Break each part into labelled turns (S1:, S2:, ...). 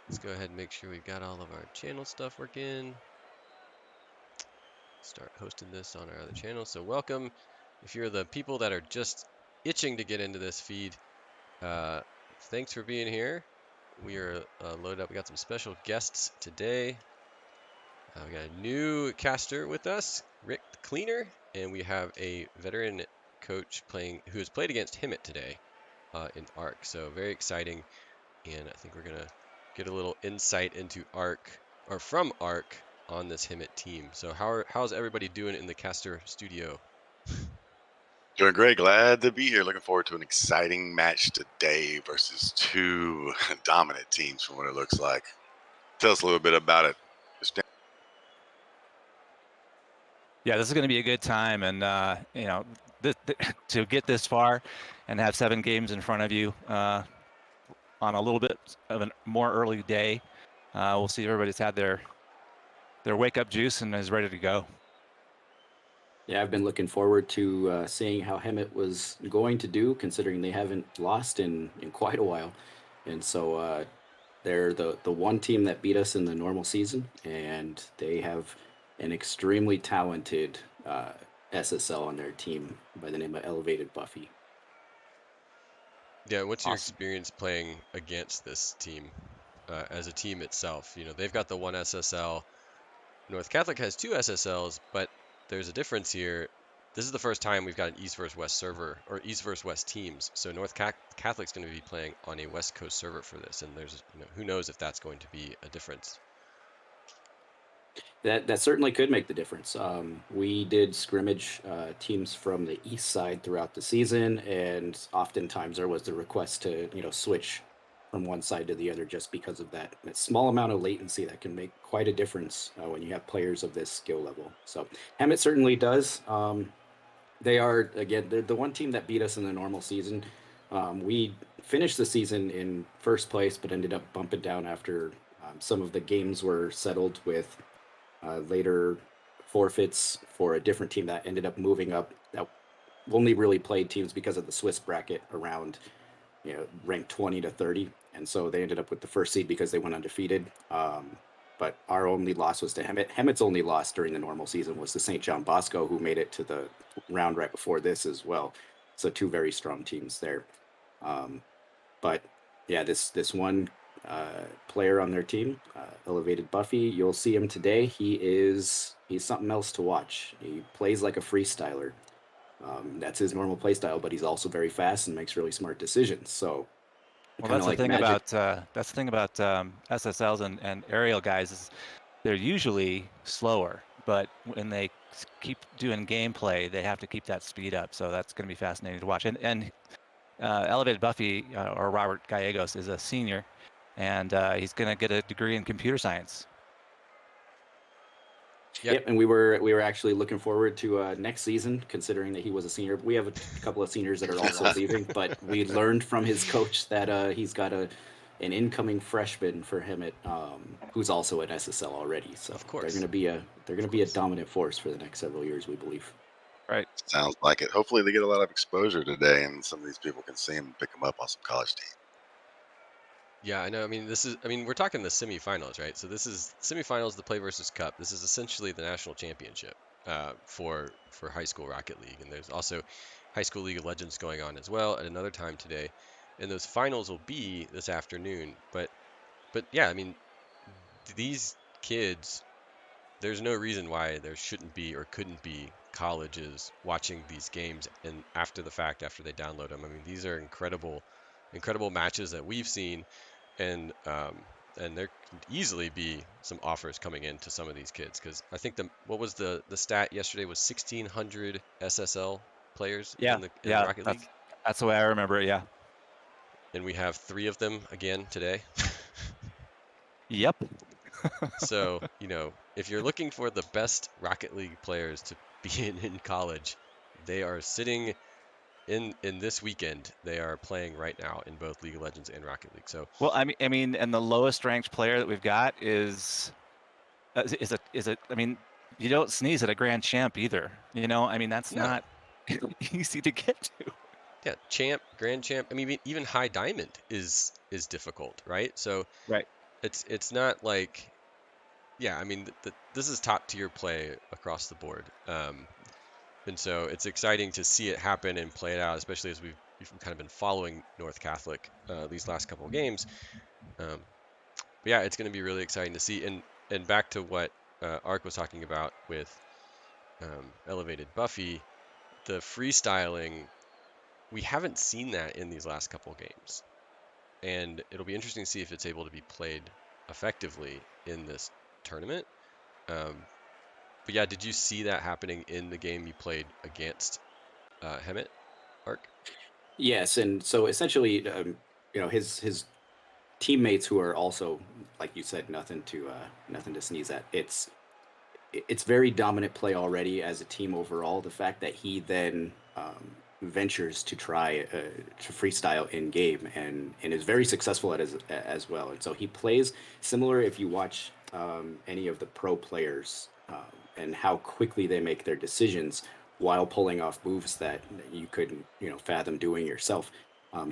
S1: Let's go ahead and make sure we've got all of our channel stuff working. Start hosting this on our other channel. So welcome. If you're the people that are just itching to get into this feed, thanks for being here. We are loaded up. We got some special guests today. We got a new caster with us, Rick the Cleaner, and we have a veteran coach who has played against Himmet today in ARC. So very exciting, and I think we're gonna get a little insight into ARC or from ARC on this Himmet team. So how's everybody doing in the caster studio?
S2: Doing great. Glad to be here. Looking forward to an exciting match today versus two dominant teams from what it looks like. Tell us a little bit about it.
S3: Yeah, this is going to be a good time, and to get this far and have 7 games in front of you on a little bit of a more early day, we'll see everybody's had their wake up juice and is ready to go.
S4: Yeah, I've been looking forward to seeing how Hemet was going to do, considering they haven't lost in quite a while, and so they're the one team that beat us in the normal season, and they have an extremely talented SSL on their team by the name of Elevated Buffy.
S1: Yeah, what's your
S3: Awesome.
S1: experience playing against this team as a team itself? You know, they've got the one SSL. North Catholic has 2 SSLs, but there's a difference here. This is the first time we've got an East versus West server, or East versus West teams. So North Catholic's going to be playing on a West Coast server for this, and there's, who knows if that's going to be a difference.
S4: That certainly could make the difference. We did scrimmage teams from the east side throughout the season, and oftentimes there was the request to switch from one side to the other just because of that small amount of latency that can make quite a difference when you have players of this skill level. So Hammett certainly does. They are again they're the one team that beat us in the normal season. We finished the season in first place, but ended up bumping down after some of the games were settled with later forfeits for a different team that ended up moving up. That only really played teams because of the Swiss bracket around, ranked 20 to 30, and so they ended up with the first seed because they went undefeated. But our only loss was to Hemet. Hemet's only loss during the normal season was to St. John Bosco, who made it to the round right before this as well. So 2 very strong teams there. But yeah, this one player on their team, Elevated Buffy. You'll see him today. He's something else to watch. He plays like a freestyler. That's his normal play style, but he's also very fast and makes really smart decisions. So
S3: Well,
S4: kind
S3: that's
S4: of
S3: the
S4: like
S3: thing
S4: Magic.
S3: about SSLs and aerial guys is they're usually slower, but when they keep doing gameplay, they have to keep that speed up. So that's going to be fascinating to watch. And Elevated Buffy or Robert Gallegos is a senior, and he's going to get a degree in computer science.
S4: Yep, and we were actually looking forward to next season, considering that he was a senior. We have a couple of seniors that are also leaving, but we learned from his coach that he's got an incoming freshman for him at who's also at SSL already. So
S1: Of
S4: they're
S1: course.
S4: going to be a dominant force for the next several years, we believe.
S3: Right.
S2: Sounds like it. Hopefully, they get a lot of exposure today, and some of these people can see them and pick them up on some college teams.
S1: Yeah, I know. We're talking the semifinals, right? So this is semifinals, the Play versus Cup. This is essentially the national championship for high school Rocket League, and there's also high school League of Legends going on as well at another time today. And those finals will be this afternoon. But yeah, these kids, there's no reason why there shouldn't be or couldn't be colleges watching these games and after the fact, after they download them. I mean, these are incredible matches that we've seen, and there could easily be some offers coming in to some of these kids because I think what was the stat yesterday was 1,600 SSL players
S3: Yeah.
S1: in the
S3: Yeah.
S1: Rocket League,
S3: That's the way I remember it. Yeah.
S1: and we have 3 of them again today.
S3: Yep.
S1: So, if you're looking for the best Rocket League players to be in college, they are sitting in this weekend. They are playing right now in both League of Legends and Rocket League. So,
S3: Well, and the lowest ranked player that we've got is a. I mean, you don't sneeze at a grand champ either. That's
S1: no.
S3: not easy to get to.
S1: yeah, champ, grand champ. I mean, even high diamond is difficult, right? So
S3: Right.
S1: it's not like, yeah, I mean, this is top tier play across the board. And so it's exciting to see it happen and play it out, especially as we've kind of been following North Catholic these last couple of games. But yeah, it's going to be really exciting to see. And back to what Ark was talking about with Elevated Buffy, the freestyling, we haven't seen that in these last couple of games. And it'll be interesting to see if it's able to be played effectively in this tournament. But yeah, did you see that happening in the game you played against Hemet, Ark?
S4: Yes, and so essentially, his teammates who are also, like you said, nothing to sneeze at. It's very dominant play already as a team overall. The fact that he then ventures to try to freestyle in game and is very successful at as well. And so he plays similar. If you watch any of the pro players and how quickly they make their decisions while pulling off moves that you couldn't fathom doing yourself.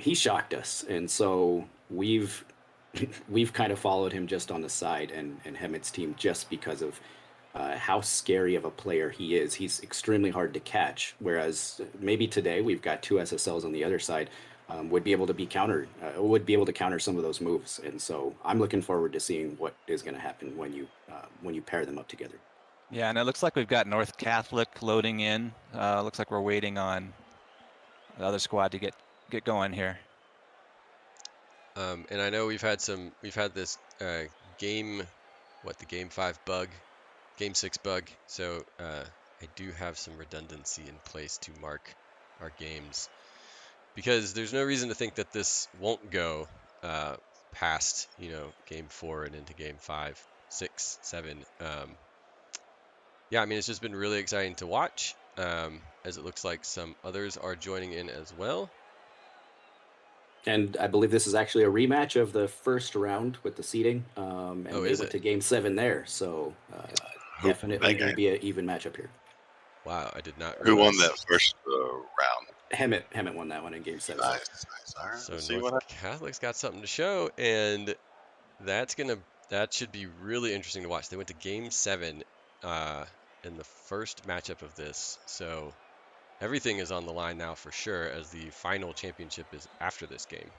S4: He shocked us, and so we've kind of followed him just on the side and Hemet's team just because of how scary of a player he is. He's extremely hard to catch. Whereas maybe today we've got two SSLs on the other side, would be able to counter some of those moves. And so I'm looking forward to seeing what is going to happen when you pair them up together.
S3: Yeah, and it looks like we've got North Catholic loading in. Looks like we're waiting on the other squad to get going here.
S1: And I know we've had this game 5 bug, game 6 bug. So I do have some redundancy in place to mark our games, because there's no reason to think that this won't go past game 4 and into game 5, 6, 7. Yeah, I mean, it's just been really exciting to watch, as it looks like some others are joining in as well.
S4: And I believe this is actually a rematch of the first round with the seeding, and they
S1: is
S4: went
S1: it?
S4: to game 7 there. So definitely going to be an even matchup here.
S1: Wow, I did not realize.
S2: Who won that first round?
S4: Hemet won that one in game 7.
S2: Nice. All right,
S1: So North Catholic's got something to show, and that should be really interesting to watch. They went to game 7 in the first matchup of this, so everything is on the line now for sure, as the final championship is after this game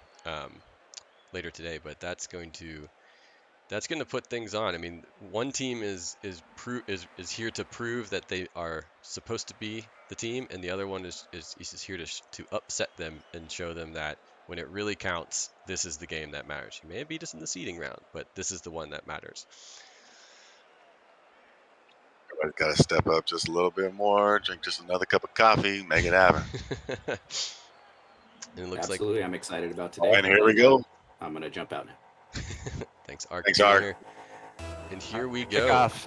S1: later today. But that's going to put things on. I mean, one team is here to prove that they are supposed to be the team, and the other one is here to upset them and show them that when it really counts, this is the game that matters. You may have beat us in the seeding round, but this is the one that matters.
S2: Everybody's got to step up just a little bit more, drink just another cup of coffee, make it happen.
S1: And it looks
S4: Absolutely, I'm excited about today.
S2: And here we go.
S4: I'm going to jump out now.
S1: Thanks, Ark.
S2: Thanks, Ark.
S1: And here we go.
S3: Kickoff.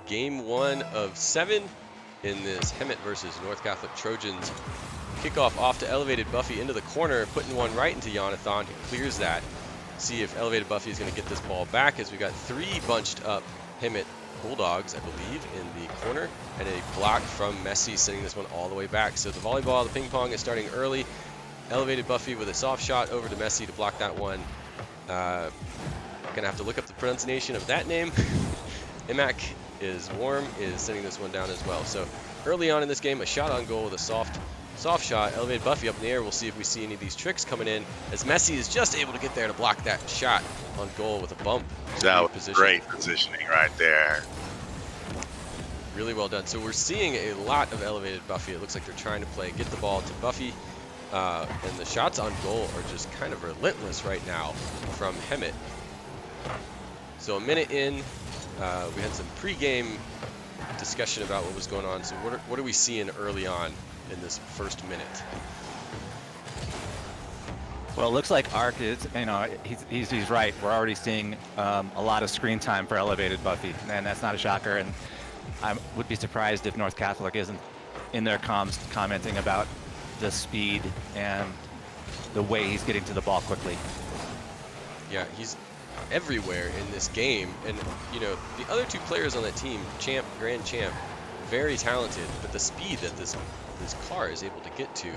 S1: Game 1 of 7 in this Hemet versus North Catholic Trojans. Kickoff off to Elevated Buffy into the corner, putting one right into Jonathan, who clears that. See if Elevated Buffy is going to get this ball back, as we got 3 bunched up Hemet Bulldogs, I believe, in the corner, and a block from Messi, sending this one all the way back. So the volleyball, the ping pong is starting early. Elevated Buffy with a soft shot over to Messi to block that one. Gonna have to look up the pronunciation of that name. Imak is sending this one down as well. So early on in this game, a shot on goal with a soft shot. Elevated Buffy up in the air. We'll see if we see any of these tricks coming in, as Messi is just able to get there to block that shot on goal with a bump.
S2: That was great positioning right there.
S1: Really well done. So we're seeing a lot of Elevated Buffy. It looks like they're trying to get the ball to Buffy. And the shots on goal are just kind of relentless right now from Hemet. So a minute in, we had some pre-game discussion about what was going on. So what are we seeing early on in this first minute?
S3: Well, it looks like Ark is, he's right. We're already seeing a lot of screen time for Elevated Buffy, and that's not a shocker. And I would be surprised if North Catholic isn't in their comms commenting about the speed and the way he's getting to the ball quickly.
S1: Yeah, he's everywhere in this game, and the other 2 players on that team, Champ, Grand Champ, very talented, but the speed that this this car is able to get to,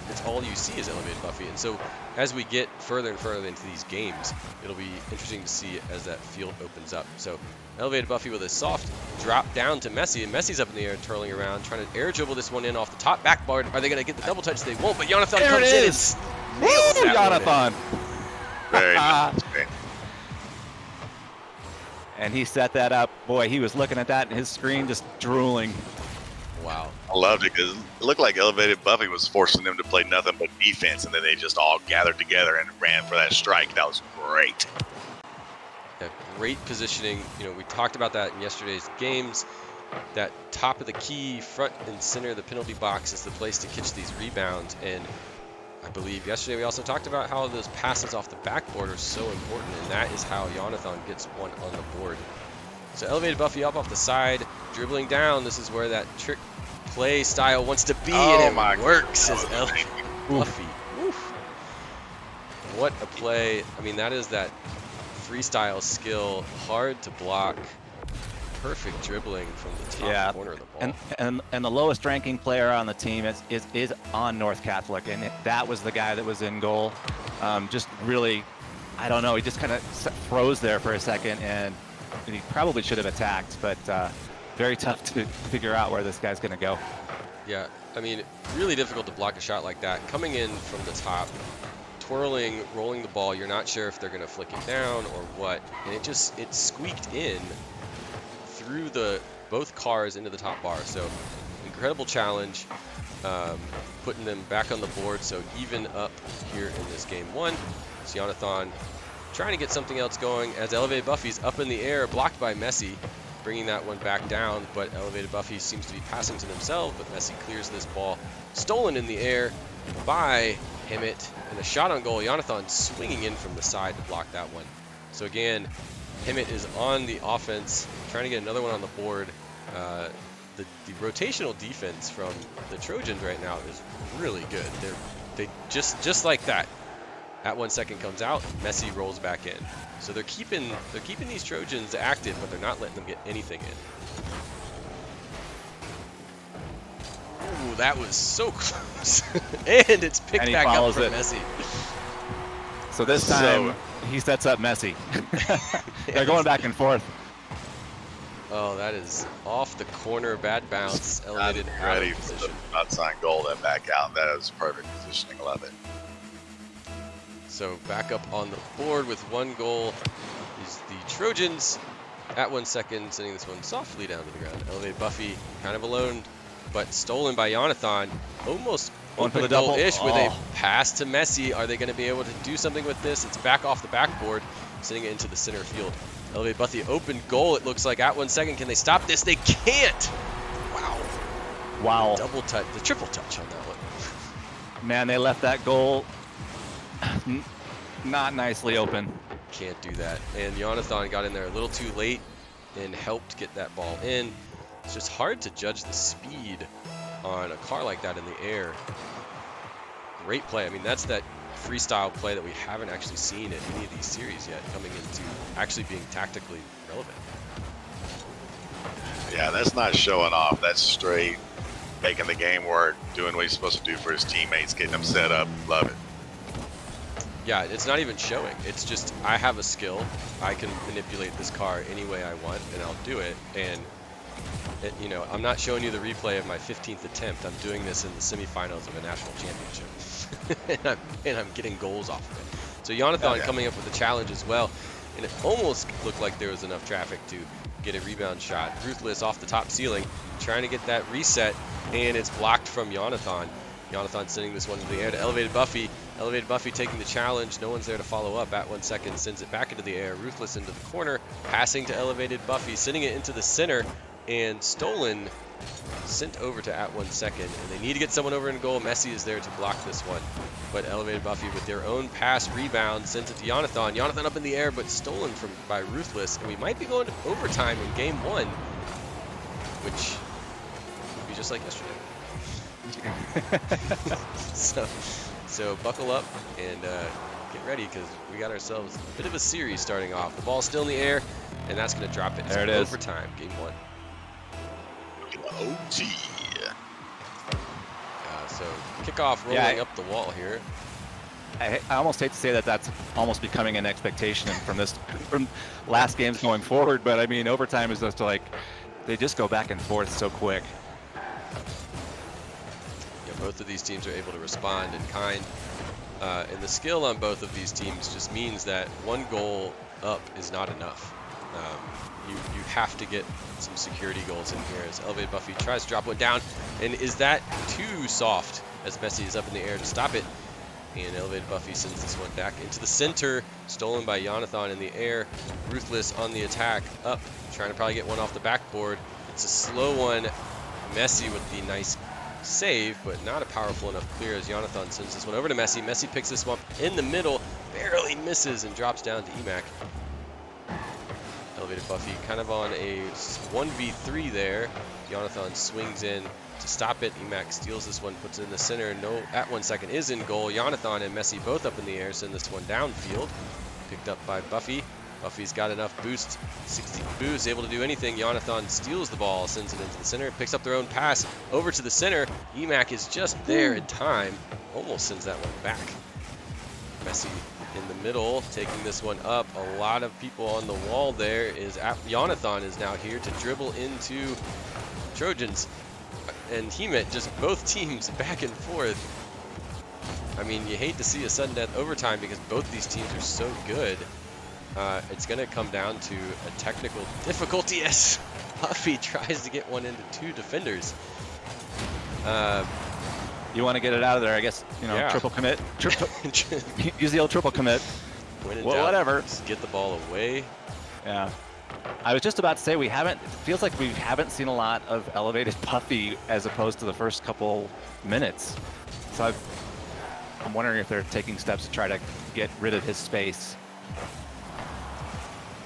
S1: it's all you see is elevated Buffy. And so as we get further and further into these games, it'll be interesting to see as that field opens up. So elevated Buffy with a soft drop down to Messi, and Messi's up in the air twirling around, trying to air dribble this one in off the top backboard. Are they going to get the double touch? They won't, but Jonathan
S3: There
S1: comes
S3: it
S1: in
S3: is.
S1: and
S3: Woo,
S1: nails that one in.
S3: Jonathan.
S2: Very nice.
S3: And he set that up. Boy, he was looking at that and his screen just drooling.
S1: Wow.
S2: I loved it because it looked like elevated Buffy was forcing them to play nothing but defense, and then they just all gathered together and ran for that strike. That was great.
S1: Yeah, great positioning. You know, we talked about that in yesterday's games. That top of the key, front and center of the penalty box is the place to catch these rebounds. And I believe yesterday we also talked about how those passes off the backboard are so important, and that is how Jonathan gets one on the board. So elevated Buffy up off the side, dribbling down. This is where that trick play style wants to be, and it works as elevated Buffy. Oof. What a play. I mean, that is that freestyle skill, hard to block, perfect dribbling from the top corner of the ball.
S3: And the lowest ranking player on the team is on North Catholic, and that was the guy that was in goal. Just really, I don't know, he just kind of froze there for a second, and he probably should have attacked, but very tough to figure out where this guy's going to go.
S1: Yeah, I mean, really difficult to block a shot like that. Coming in from the top, twirling, rolling the ball, you're not sure if they're going to flick it down or what, and it squeaked in through both cars into the top bar. So incredible challenge, putting them back on the board. So even up here in this game one. It's Jonathan trying to get something else going as elevated Buffy's up in the air, blocked by Messi, bringing that one back down. But elevated Buffy seems to be passing to themselves, but Messi clears this ball, stolen in the air by Hemmett, and a shot on goal. Jonathan swinging in from the side to block that one. So again, Hemmett is on the offense, trying to get another one on the board. The rotational defense from the Trojans right now is really good. They just like that. At 1 second comes out, Messi rolls back in. So they're keeping these Trojans active, but they're not letting them get anything in. Ooh, that was so close. And it's picked back up from Messi.
S3: So this time he sets up Messi. They're going back and forth.
S1: Oh, that is off the corner, bad bounce, elevated out of position.
S2: Outside goal, then back out. That is perfect positioning. Love it.
S1: So back up on the board with one goal is the Trojans at 1 second, sending this one softly down to the ground. Elevated Buffy kind of alone, but stolen by Jonathan. Almost open goal-ish with a pass to Messi. Are they going to be able to do something with this? It's back off the backboard, sending it into the center field. Elevated Buffy open goal, it looks like, at 1 second. Can they stop this? They can't! Wow. Double touch, the triple touch on that one.
S3: Man, they left that goal not nicely open.
S1: Can't do that. And Jonathan got in there a little too late and helped get that ball in. It's just hard to judge the speed on a car like that in the air. Great play. I mean, that's that freestyle play that we haven't actually seen in any of these series yet, coming into actually being tactically relevant.
S2: Yeah, that's not showing off. That's straight making the game work, doing what he's supposed to do for his teammates, getting them set up. Love it.
S1: Yeah, it's not even showing. It's just, I have a skill. I can manipulate this car any way I want, and I'll do it. And, you know, I'm not showing you the replay of my 15th attempt. I'm doing this in the semifinals of a national championship. and I'm getting goals off of it. So Jonathan coming up with a challenge as well. And it almost looked like there was enough traffic to get a rebound shot. Ruthless off the top ceiling, trying to get that reset, and it's blocked from Jonathan. Jonathan sending this one to the air to Elevated Buffy. Elevated Buffy taking the challenge. No one's there to follow up. At 1 second, sends it back into the air. Ruthless into the corner. Passing to Elevated Buffy. Sending it into the center. And stolen. Sent over to at 1 second. And they need to get someone over in goal. Messi is there to block this one. But Elevated Buffy with their own pass rebound sends it to Jonathan. Jonathan up in the air, but stolen by Ruthless. And we might be going to overtime in game one. Which would be just like yesterday. So buckle up and get ready, because we got ourselves a bit of a series starting off. The ball's still in the air, and that's going to drop it.
S3: There it is.
S1: Overtime, game one.
S2: OT.
S1: So kickoff rolling up the wall here.
S3: I almost hate to say that that's almost becoming an expectation from last games going forward, but I mean overtime is just like they just go back and forth so quick.
S1: Yeah, both of these teams are able to respond in kind, and the skill on both of these teams just means that one goal up is not enough. You have to get some security goals in here as Elevated Buffy tries to drop one down, and is that too soft as Messi is up in the air to stop it? And Elevated Buffy sends this one back into the center, stolen by Jonathan in the air. Ruthless on the attack, up, trying to probably get one off the backboard. It's a slow one. Messi with the nice save, but not a powerful enough clear as Jonathan sends this one over to Messi. Messi picks this one up in the middle, barely misses and drops down to Emac. Elevated Buffy kind of on a 1v3 there. Jonathan swings in to stop it. Emac steals this one, puts it in the center. No, at 1 second is in goal. Jonathan and Messi both up in the air, send this one downfield. Picked up by Buffy. Buffy's got enough boost, 60 boost, able to do anything. Jonathan steals the ball, sends it into the center, picks up their own pass over to the center. Emac is just there in time, almost sends that one back. Messi in the middle, taking this one up. A lot of people on the wall there. Jonathan is now here to dribble into Trojans. And Hemet, just both teams back and forth. I mean, you hate to see a sudden death overtime because both these teams are so good. It's going to come down to a technical difficulty as Buffy tries to get one into two defenders.
S3: You want to get it out of there, I guess,
S1: Yeah.
S3: triple commit. Use the old triple commit.
S1: When in
S3: Well,
S1: doubt,
S3: whatever.
S1: just get the ball away.
S3: Yeah. I was just about to say it feels like we haven't seen a lot of Elevated Buffy as opposed to the first couple minutes. So I'm wondering if they're taking steps to try to get rid of his space.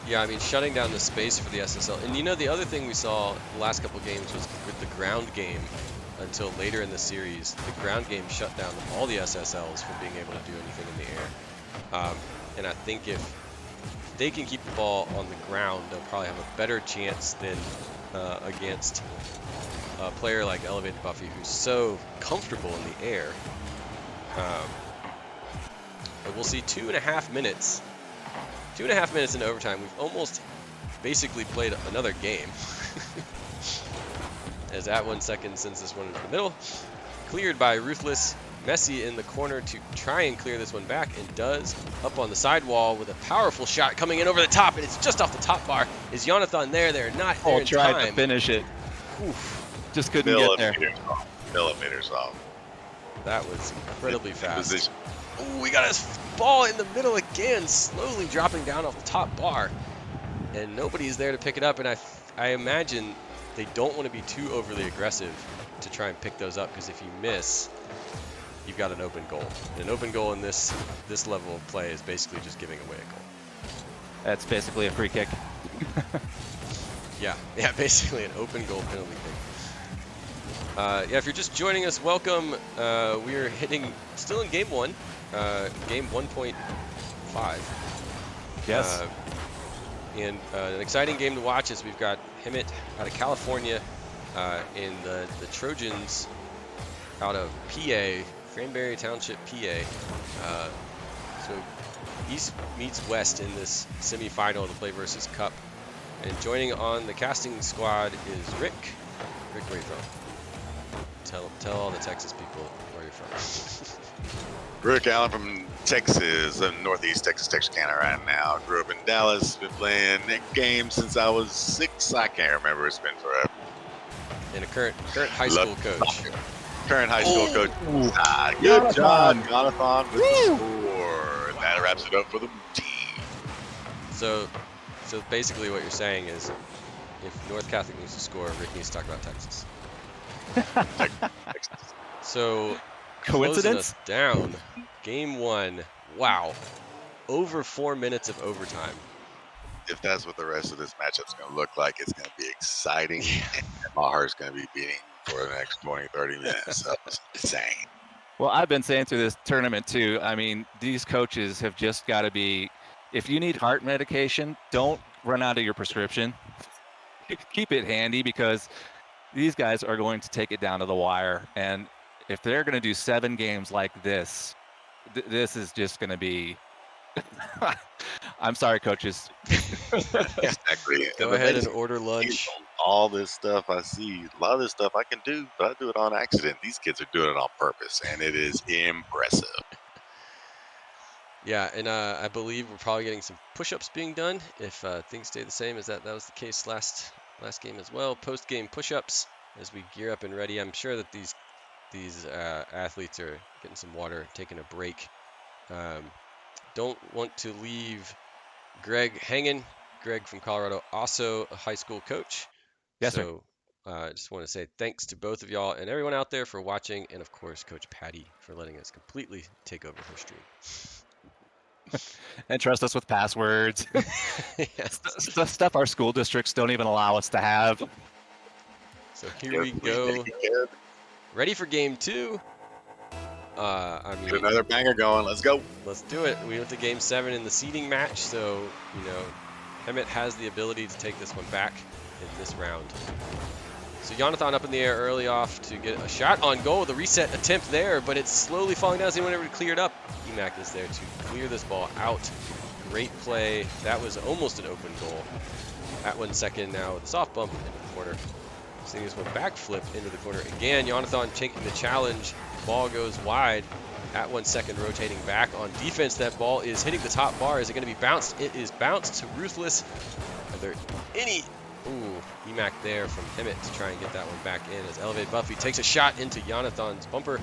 S1: Yeah, I mean, shutting down the space for the SSL. And the other thing we saw the last couple games was with the ground game until later in the series. The ground game shut down all the SSLs from being able to do anything in the air. And I think if they can keep the ball on the ground, they'll probably have a better chance than against a player like Elevated Buffy, who's so comfortable in the air. But we'll see 2.5 minutes. 2.5 minutes into overtime. We've almost basically played another game. As at 1 second sends this one into the middle. Cleared by Ruthless. Messi in the corner to try and clear this one back, and does. Up on the sidewall with a powerful shot coming in over the top, and it's just off the top bar. Is Jonathan there? They're not there in
S3: Tried
S1: time.
S3: to finish it.
S1: Oof.
S3: Just couldn't get there.
S2: Millimeters off.
S1: That was incredibly fast.
S2: Position.
S1: Ooh, we got a ball in the middle again, slowly dropping down off the top bar. And nobody's there to pick it up, and I imagine they don't want to be too overly aggressive to try and pick those up, because if you miss, you've got an open goal. And an open goal in this level of play is basically just giving away a goal.
S3: That's basically a free kick.
S1: Yeah, basically an open goal penalty kick. Yeah, if you're just joining us, welcome. We're still in game 1, game 1.5.
S3: Yes.
S1: And an exciting game to watch as we've got Hemet out of California and the Trojans out of PA, Cranberry Township, PA. So East meets West in this semifinal of the Play versus Cup. And joining on the casting squad is Rick. Rick, where are you from? Tell all the Texas people where you're from.
S2: Rick Allen from Texas, Northeast Texas, Texarkana right now. Grew up in Dallas, been playing games since I was 6. I can't remember, it's been forever.
S1: And a current high school coach.
S2: Current high school coach. Good
S3: Jonathan.
S2: job, Jonathan, with the score. And that wraps it up for the team.
S1: So basically what you're saying is if North Catholic needs to score, Rick needs to talk about Texas.
S2: Texas.
S1: So
S3: Coincidence?
S1: closing us down. Game 1. Wow. Over 4 minutes of overtime.
S2: If that's what the rest of this matchup's going to look like, it's going to be exciting. And my heart's going to be beating for the next 20, 30 minutes. So it's insane.
S3: Well, I've been saying through this tournament too, I mean, these coaches have just got to be, if you need heart medication, don't run out of your prescription. Keep it handy because these guys are going to take it down to the wire. And if they're going to do 7 games like this, this is just going to be. I'm sorry, coaches.
S1: Yeah.
S2: Exactly.
S1: Go
S2: And
S1: ahead and
S2: amazing
S1: order
S2: is
S1: lunch.
S2: all this stuff I see, a lot of this stuff I can do, but I do it on accident. These kids are doing it on purpose, and it is impressive.
S1: Yeah, and I believe we're probably getting some push-ups being done if things stay the same as that was the case last game as well. Post-game push-ups as we gear up and ready. I'm sure that these athletes are getting some water, taking a break. Don't want to leave Greg hanging. Greg from Colorado, also a high school coach.
S3: Yes, sir.
S1: So I just want to say thanks to both of y'all and everyone out there for watching, and of course, Coach Patty for letting us completely take over her stream.
S3: And trust us with passwords.
S1: Yes.
S3: Stuff our school districts don't even allow us to have.
S1: So here we go.
S2: Get
S1: Ready for game 2. I mean,
S2: another banger going. Let's go.
S1: let's do it. We went to game 7 in the seeding match, so, Hemet has the ability to take this one back in this round. So Jonathan up in the air early off to get a shot on goal. The reset attempt there, but it's slowly falling down. Is anyone ever cleared up? Emac is there to clear this ball out. Great play. That was almost an open goal. At 1 second now with a soft bump into the corner. Seeing this one backflip into the corner again. Jonathan taking the challenge. Ball goes wide. At 1 second, rotating back on defense. That ball is hitting the top bar. Is it going to be bounced? It is bounced to Ruthless. Are there any? Ooh, Emac there from Hemet to try and get that one back in as Elevated Buffy takes a shot into Jonathan's bumper,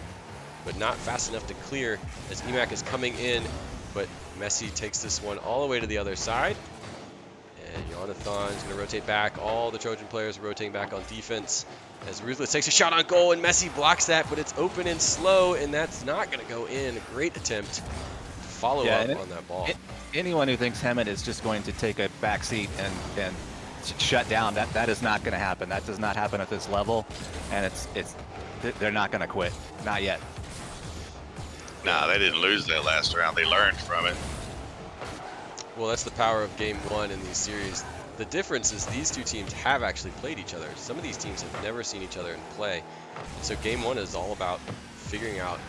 S1: but not fast enough to clear as Emac is coming in. But Messi takes this one all the way to the other side. And Jonathan's going to rotate back. All the Trojan players are rotating back on defense as Ruthless takes a shot on goal, and Messi blocks that, but it's open and slow, and that's not going to go in. A great attempt to follow up on that ball.
S3: Anyone who thinks Hemet is just going to take a back seat and shut down, that is not going to happen. That does not happen at this level, and they're not going to quit. Not yet.
S2: Nah, they didn't lose that last round. They learned from it.
S1: Well, that's the power of game 1 in these series. The difference is these two teams have actually played each other. Some of these teams have never seen each other in play. So game 1 is all about figuring out,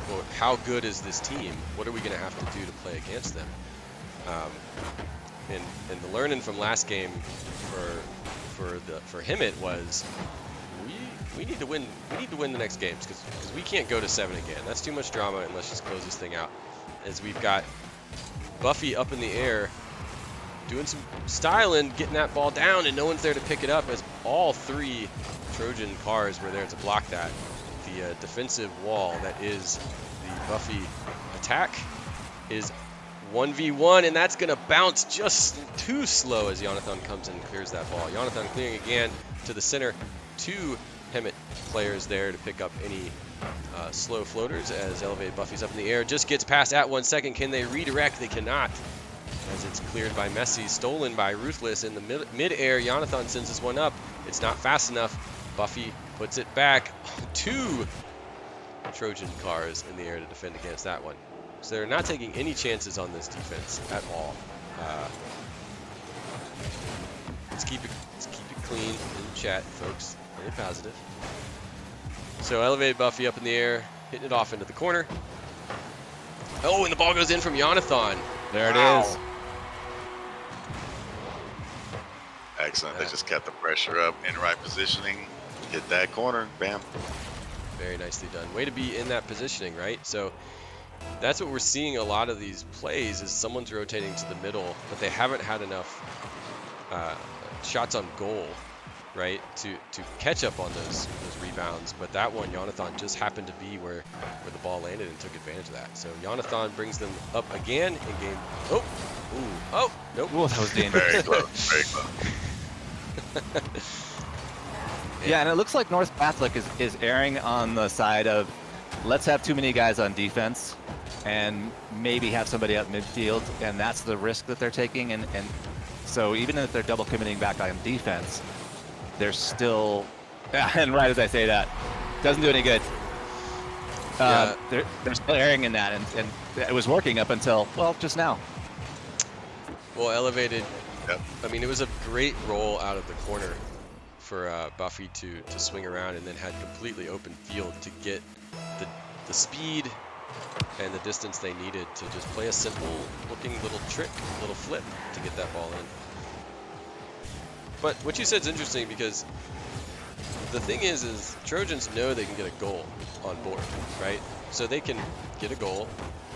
S1: well, how good is this team? What are we going to have to do to play against them? And the learning from last game for Hemet was we need to win. We need to win the next games because we can't go to 7 again. That's too much drama, and let's just close this thing out. As we've got Buffy up in the air, doing some styling, getting that ball down, and no one's there to pick it up as all 3 Trojan cars were there to block that. The defensive wall that is the Buffy attack is 1v1, and that's going to bounce just too slow as Jonathan comes in and clears that ball. Jonathan clearing again to the center. 2 Hemet players there to pick up any slow floaters as Elevated Buffy's up in the air. Just gets past at 1 second. Can they redirect? They cannot, as it's cleared by Messi, stolen by Ruthless in the mid-air. Jonathan sends this one up. It's not fast enough. Buffy puts it back. 2 Trojan cars in the air to defend against that one. So they're not taking any chances on this defense at all. Let's keep it clean in the chat, folks. Really positive. So Elevated Buffy up in the air, hitting it off into the corner. Oh, and the ball goes in from Jonathan.
S3: There it is.
S2: Excellent. They just kept the pressure up in the right positioning. Hit that corner. Bam.
S1: Very nicely done. Way to be in that positioning, right? So that's what we're seeing a lot of these plays is someone's rotating to the middle, but they haven't had enough shots on goal, right, to catch up on those rebounds. But that one, Jonathan just happened to be where the ball landed and took advantage of that. So Jonathan brings them up again in game. Oh, nope.
S3: Ooh, that was dangerous.
S2: Very close. Very close.
S3: Yeah, and it looks like North Catholic is erring on the side of let's have too many guys on defense and maybe have somebody out midfield, and that's the risk that they're taking. And so even if they're double committing back on defense, they're still, and right as I say that, doesn't do any good. They're still erring in that, and it was working up until, well, just now.
S1: Well, Elevated.
S2: Yep.
S1: I mean, it was a great roll out of the corner for Buffy to swing around, and then had completely open field to get the speed and the distance they needed to just play a simple looking little trick, little flip to get that ball in. But what you said is interesting, because the thing is Trojans know they can get a goal on board, right? So they can get a goal.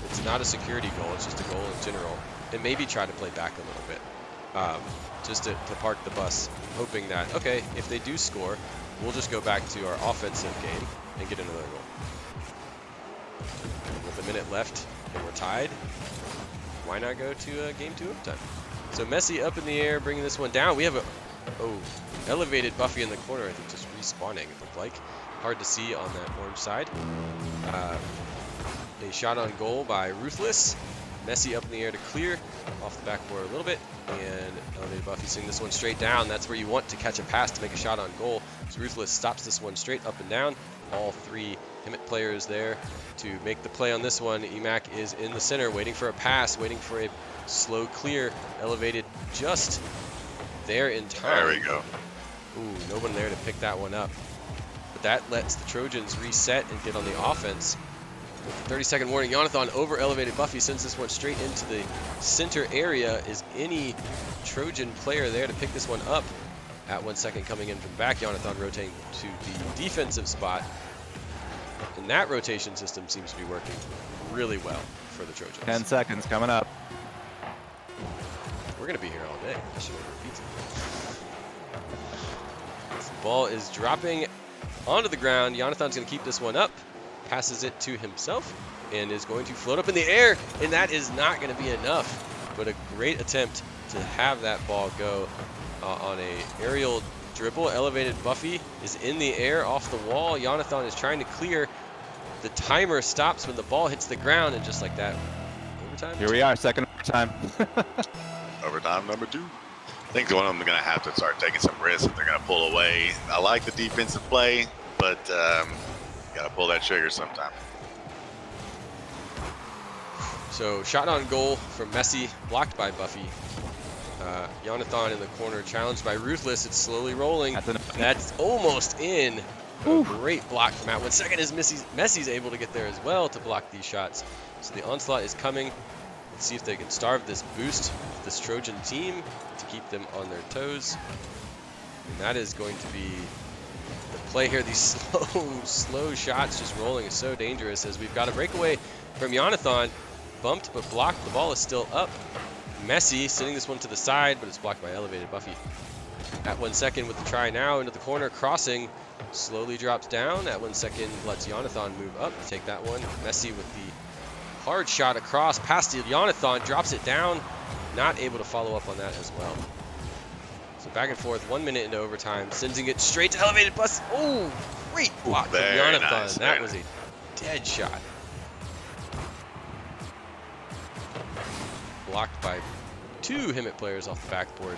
S1: It's not a security goal, it's just a goal in general, and maybe try to play back a little bit, just to park the bus, hoping that, okay, if they do score, we'll just go back to our offensive game and get another goal. With a minute left and we're tied, why not go to game 2 overtime? So Messi up in the air, bringing this one down. We have elevated Buffy in the corner, I think just respawning, it looked like. Hard to see on that orange side. A shot on goal by Ruthless. Messi up in the air to clear off the backboard a little bit, and elevated Buffy seeing this one straight down. That's where you want to catch a pass to make a shot on goal. So Ruthless stops this one straight up and down. All 3 Himmet players there to make the play on this one. Emac is in the center, waiting for a pass, waiting for a slow clear. Elevated just there in time.
S2: There we go.
S1: Ooh, no one there to pick that one up. But that lets the Trojans reset and get on the offense. With the 30-second warning, Jonathan over elevated Buffy, sends this one straight into the center area. Is any Trojan player there to pick this one up? At 1 second coming in from the back, Jonathan rotating to the defensive spot. And that rotation system seems to be working really well for the Trojans.
S3: 10 seconds coming up.
S1: We're going to be here all day. I should order pizza. The ball is dropping onto the ground. Jonathan's going to keep this one up. Passes it to himself and is going to float up in the air. And that is not going to be enough. But a great attempt to have that ball go on a aerial dribble. Elevated Buffy is in the air off the wall. Jonathan is trying to clear. The timer stops when the ball hits the ground, and just like that, overtime.
S3: Here we are, second overtime.
S2: Overtime number 2. I think one of them are going to have to start taking some risks if they're going to pull away. I like the defensive play, but you got to pull that trigger sometime.
S1: So shot on goal from Messi, blocked by Buffy. Jonathan in the corner, challenged by Ruthless. It's slowly rolling. That's almost in. A great block from out 1 second as Messi's able to get there as well to block these shots. So the onslaught is coming. Let's see if they can starve this boost, this Trojan team, to keep them on their toes. And that is going to be the play here. These slow shots just rolling is so dangerous, as we've got a breakaway from Jonathan. Bumped but blocked. The ball is still up. Messi sending this one to the side, but it's blocked by elevated Buffy. At 1 second with the try now into the corner, crossing, slowly drops down. At 1 second lets Jonathan move up to take that one. Messi with the hard shot across, past to Jonathan, drops it down. Not able to follow up on that as well. So back and forth, 1 minute into overtime, sending it straight to elevated bus. Oh, great block from Jonathan.
S2: Nice,
S1: that was a dead shot. Blocked by 2 Himmet players off the backboard.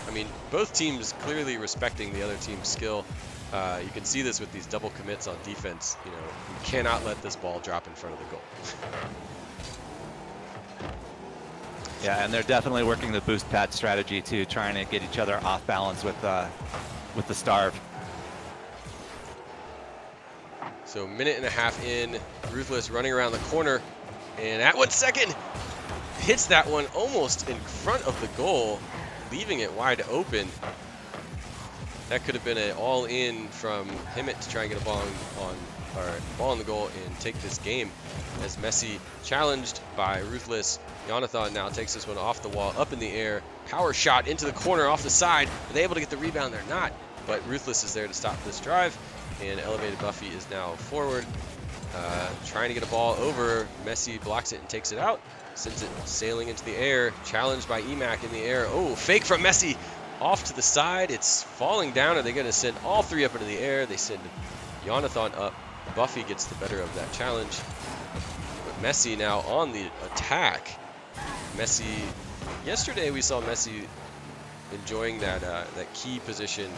S1: I mean, both teams clearly respecting the other team's skill. You can see this with these double commits on defense. You know, you cannot let this ball drop in front of the goal.
S3: Yeah, and they're definitely working the boost pad strategy too, trying to get each other off balance with the starve.
S1: So minute and a half in, Ruthless running around the corner, and at 1 second, hits that one almost in front of the goal, leaving it wide open. That could have been an all-in from Himmet to try and get a ball on the goal and take this game. As Messi challenged by Ruthless, Jonathan now takes this one off the wall, up in the air, power shot into the corner off the side. Are they able to get the rebound? They're not, but Ruthless is there to stop this drive, and elevated Buffy is now forward, trying to get a ball over. Messi blocks it and takes it out, sends it sailing into the air, challenged by Emac in the air. Oh, fake from Messi, off to the side. It's falling down. Are they going to send all 3 up into the air? They send Jonathan up. Buffy gets the better of that challenge. But Messi now on the attack. Messi, yesterday we saw Messi enjoying that key position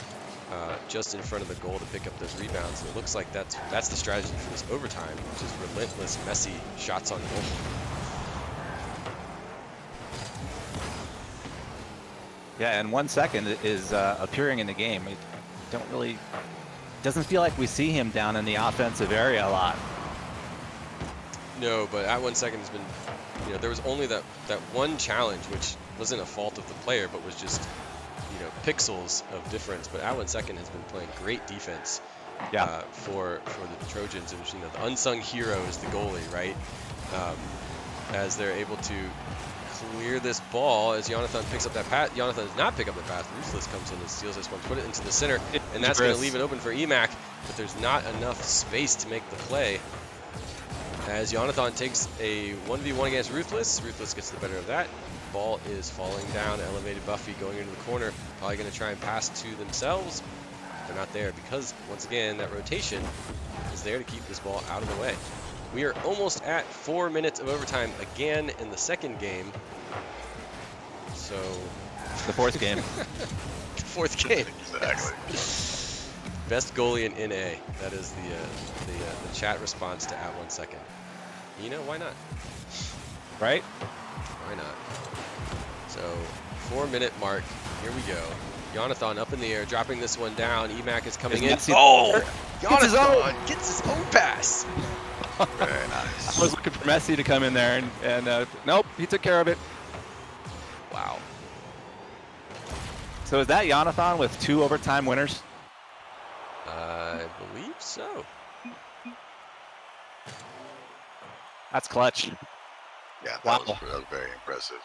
S1: just in front of the goal to pick up those rebounds. And it looks like that's the strategy for this overtime, which is relentless Messi shots on goal.
S3: Yeah, and 1 second is appearing in the game. don't really, doesn't feel like we see him down in the offensive area a lot.
S1: No, but at 1 second has been, there was only that one challenge, which wasn't a fault of the player, but was just, pixels of difference. But at 1 second has been playing great defense for the Trojans. And, the unsung hero is the goalie, right? As they're able to clear this ball as Jonathan picks up that pass. Jonathan does not pick up the pass. Ruthless comes in and steals this one, put it into the center, and that's going to leave it open for Emac, but there's not enough space to make the play. As Jonathan takes a 1v1 against Ruthless. Ruthless gets the better of that. Ball is falling down. Elevated Buffy going into the corner. Probably going to try and pass to themselves. They're not there because, once again, that rotation is there to keep this ball out of the way. We are almost at 4 minutes of overtime again in the second game. So...
S3: the fourth game.
S1: Fourth game.
S2: Exactly.
S1: Best goalie in NA. That is the chat response to at 1 second. Why not?
S3: Right?
S1: Why not? So, 4 minute mark. Here we go. Jonathan up in the air, dropping this one down. Emac is coming in. Oh! Jonathan gets his own pass.
S2: Very nice.
S3: I was looking for Messi to come in there, and nope, he took care of it.
S1: Wow.
S3: So is that Jonathan with 2 overtime winners?
S1: I believe so.
S3: That's clutch.
S2: Yeah, that
S3: Wow.
S2: was very impressive.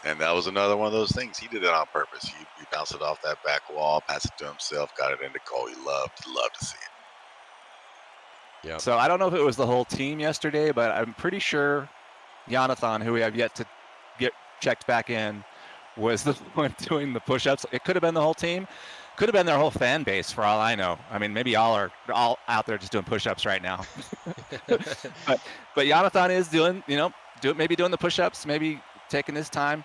S2: And that was another one of those things. He did it on purpose. He bounced it off that back wall, passed it to himself, got it into goal. He loved to see it.
S1: Yeah.
S3: So I don't know if it was the whole team yesterday, but I'm pretty sure Jonathan, who we have yet to get checked back in, was the one doing the push-ups. It could have been the whole team. Could have been their whole fan base, for all I know. I mean, maybe all are all out there just doing push-ups right now. but Jonathan is doing, maybe doing the push-ups, maybe taking his time,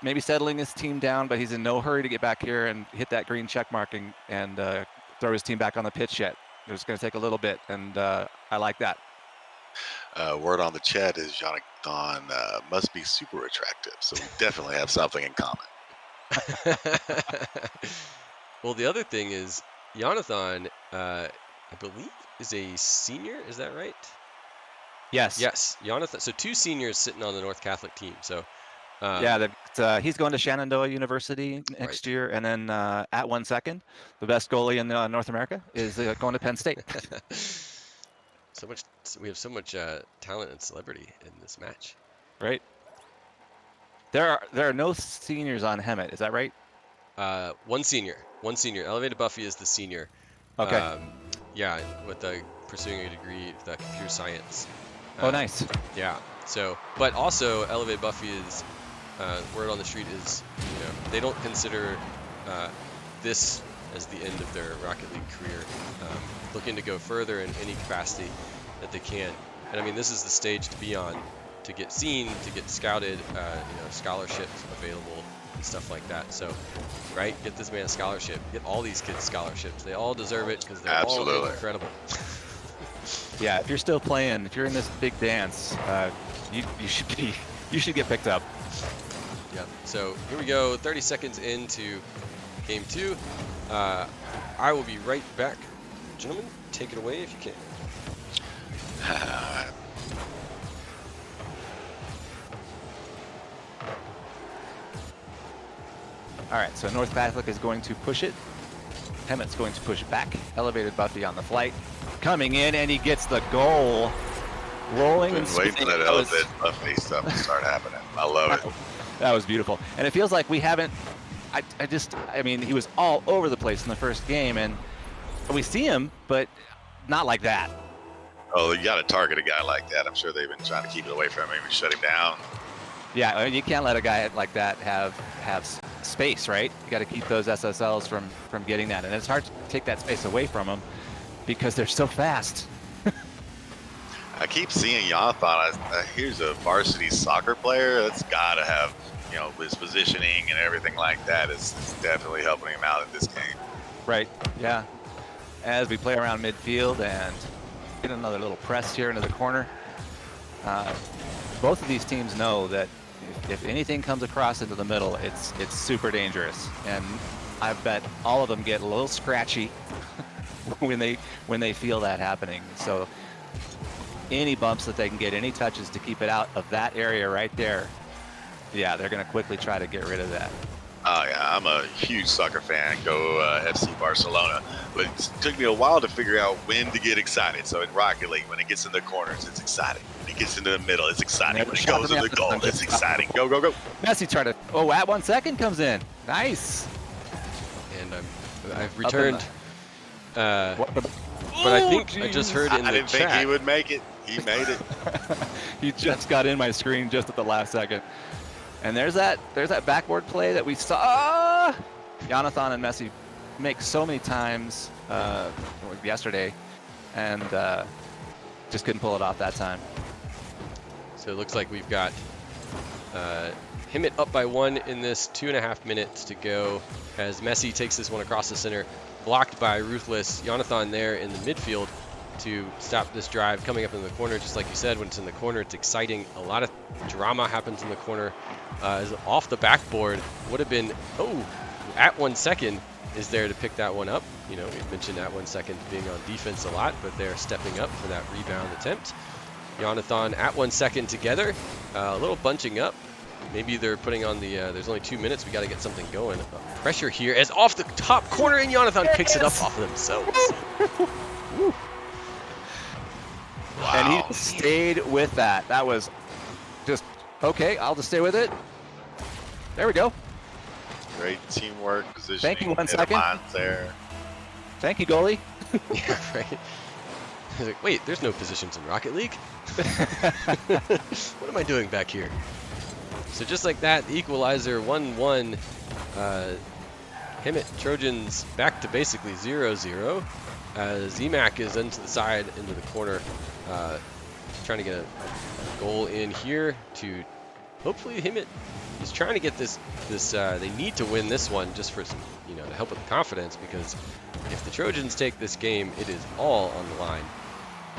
S3: maybe settling his team down, but he's in no hurry to get back here and hit that green check mark and throw his team back on the pitch yet. It's going to take a little bit, and I like that.
S2: Word on the chat is Jonathan must be super attractive, so we definitely have something in common.
S1: Well, the other thing is Jonathan, I believe, is a senior. Is that right?
S3: Yes.
S1: Yes, Jonathan. So 2 seniors sitting on the North Catholic team. So
S3: he's going to Shenandoah University next year, and then at 1 second, the best goalie in North America is going to Penn State.
S1: We have so much talent and celebrity in this match.
S3: Right. There are no seniors on Hemet. Is that right?
S1: One senior. Elevated Buffy is the senior.
S3: Okay.
S1: With pursuing a degree of computer science.
S3: Oh, nice.
S1: Yeah. So, but also Elevated Buffy is word on the street is they don't consider this as the end of their Rocket League career. Looking to go further in any capacity that they can. And I mean, this is the stage to be on, to get seen, to get scouted, scholarships available and stuff like that. So, right, get this man a scholarship. Get all these kids scholarships. They all deserve it because they're all incredible.
S3: Yeah, if you're still playing, if you're in this big dance, you should get picked up.
S1: Yep. So here we go. 30 seconds into game 2. I will be right back. Gentlemen, take it away if you can.
S3: All right, so North Catholic is going to push it. Hemet's going to push back. Elevated Buffy on the flight. Coming in, and he gets the goal. Rolling and
S2: waiting for that Elevated Buffy stuff to start happening. I love it.
S3: That was beautiful. And it feels like we haven't, I mean, he was all over the place in the first game, and we see him, but not like that.
S2: Oh, you got to target a guy like that. I'm sure they've been trying to keep it away from him and shut him down.
S3: Yeah, I mean, you can't let a guy like that have space, right? You got to keep those SSLs from getting that, and it's hard to take that space away from them because they're so fast.
S2: I keep seeing Jonathan. Here's a varsity soccer player. That's got to have, his positioning and everything like that is definitely helping him out in this game.
S3: Right. Yeah. As we play around midfield and get another little press here into the corner. Both of these teams know that if anything comes across into the middle, it's super dangerous. And I bet all of them get a little scratchy when they feel that happening. So any bumps that they can get, any touches to keep it out of that area right there, yeah, they're going to quickly try to get rid of that.
S2: Oh yeah, I'm a huge soccer fan. Go FC Barcelona. But it took me a while to figure out when to get excited. So in Rocket League, when it gets in the corners, it's exciting. When it gets into the middle, it's exciting. When it goes in the goal, it's exciting. Go, go, go.
S3: Messi tried to. Oh, at 1 second comes in. Nice.
S1: And I've returned. But I think I just heard in the
S2: I didn't
S1: chat.
S2: think he would make it. He made it.
S3: He just got in my screen just at the last second. And there's that backboard play that we saw. Jonathan and Messi make so many times yesterday, and just couldn't pull it off that time.
S1: So it looks like we've got Himmet up by 1 in this 2.5 minutes to go as Messi takes this one across the center, blocked by Ruthless. Jonathan there in the midfield to stop this drive coming up in the corner. Just like you said, when it's in the corner, it's exciting. A lot of drama happens in the corner. Off the backboard would have been, at 1 second is there to pick that one up. You know, we've mentioned at 1 second being on defense a lot, but they're stepping up for that rebound attempt. Jonathan at 1 second together, a little bunching up. Maybe they're putting on the, there's only 2 minutes, we got to get something going. Pressure here as off the top corner, and Jonathan picks it up off of themselves.
S2: Wow.
S3: And he stayed with that. That was just, okay, I'll just stay with it. There we go.
S2: Great teamwork, positioning.
S3: Thank you, 1
S2: hit
S3: second.
S2: lines there.
S3: Thank you, goalie.
S1: Yeah, right. I was like, wait, there's no positions in Rocket League. What am I doing back here? So just like that, the equalizer 1-1. Himmet Trojans back to basically 0-0. ZMAC is into the side, into the corner, trying to get a goal in here to hopefully Himmet is trying to get this. They need to win this one just for some, to help with the confidence, because if the Trojans take this game, it is all on the line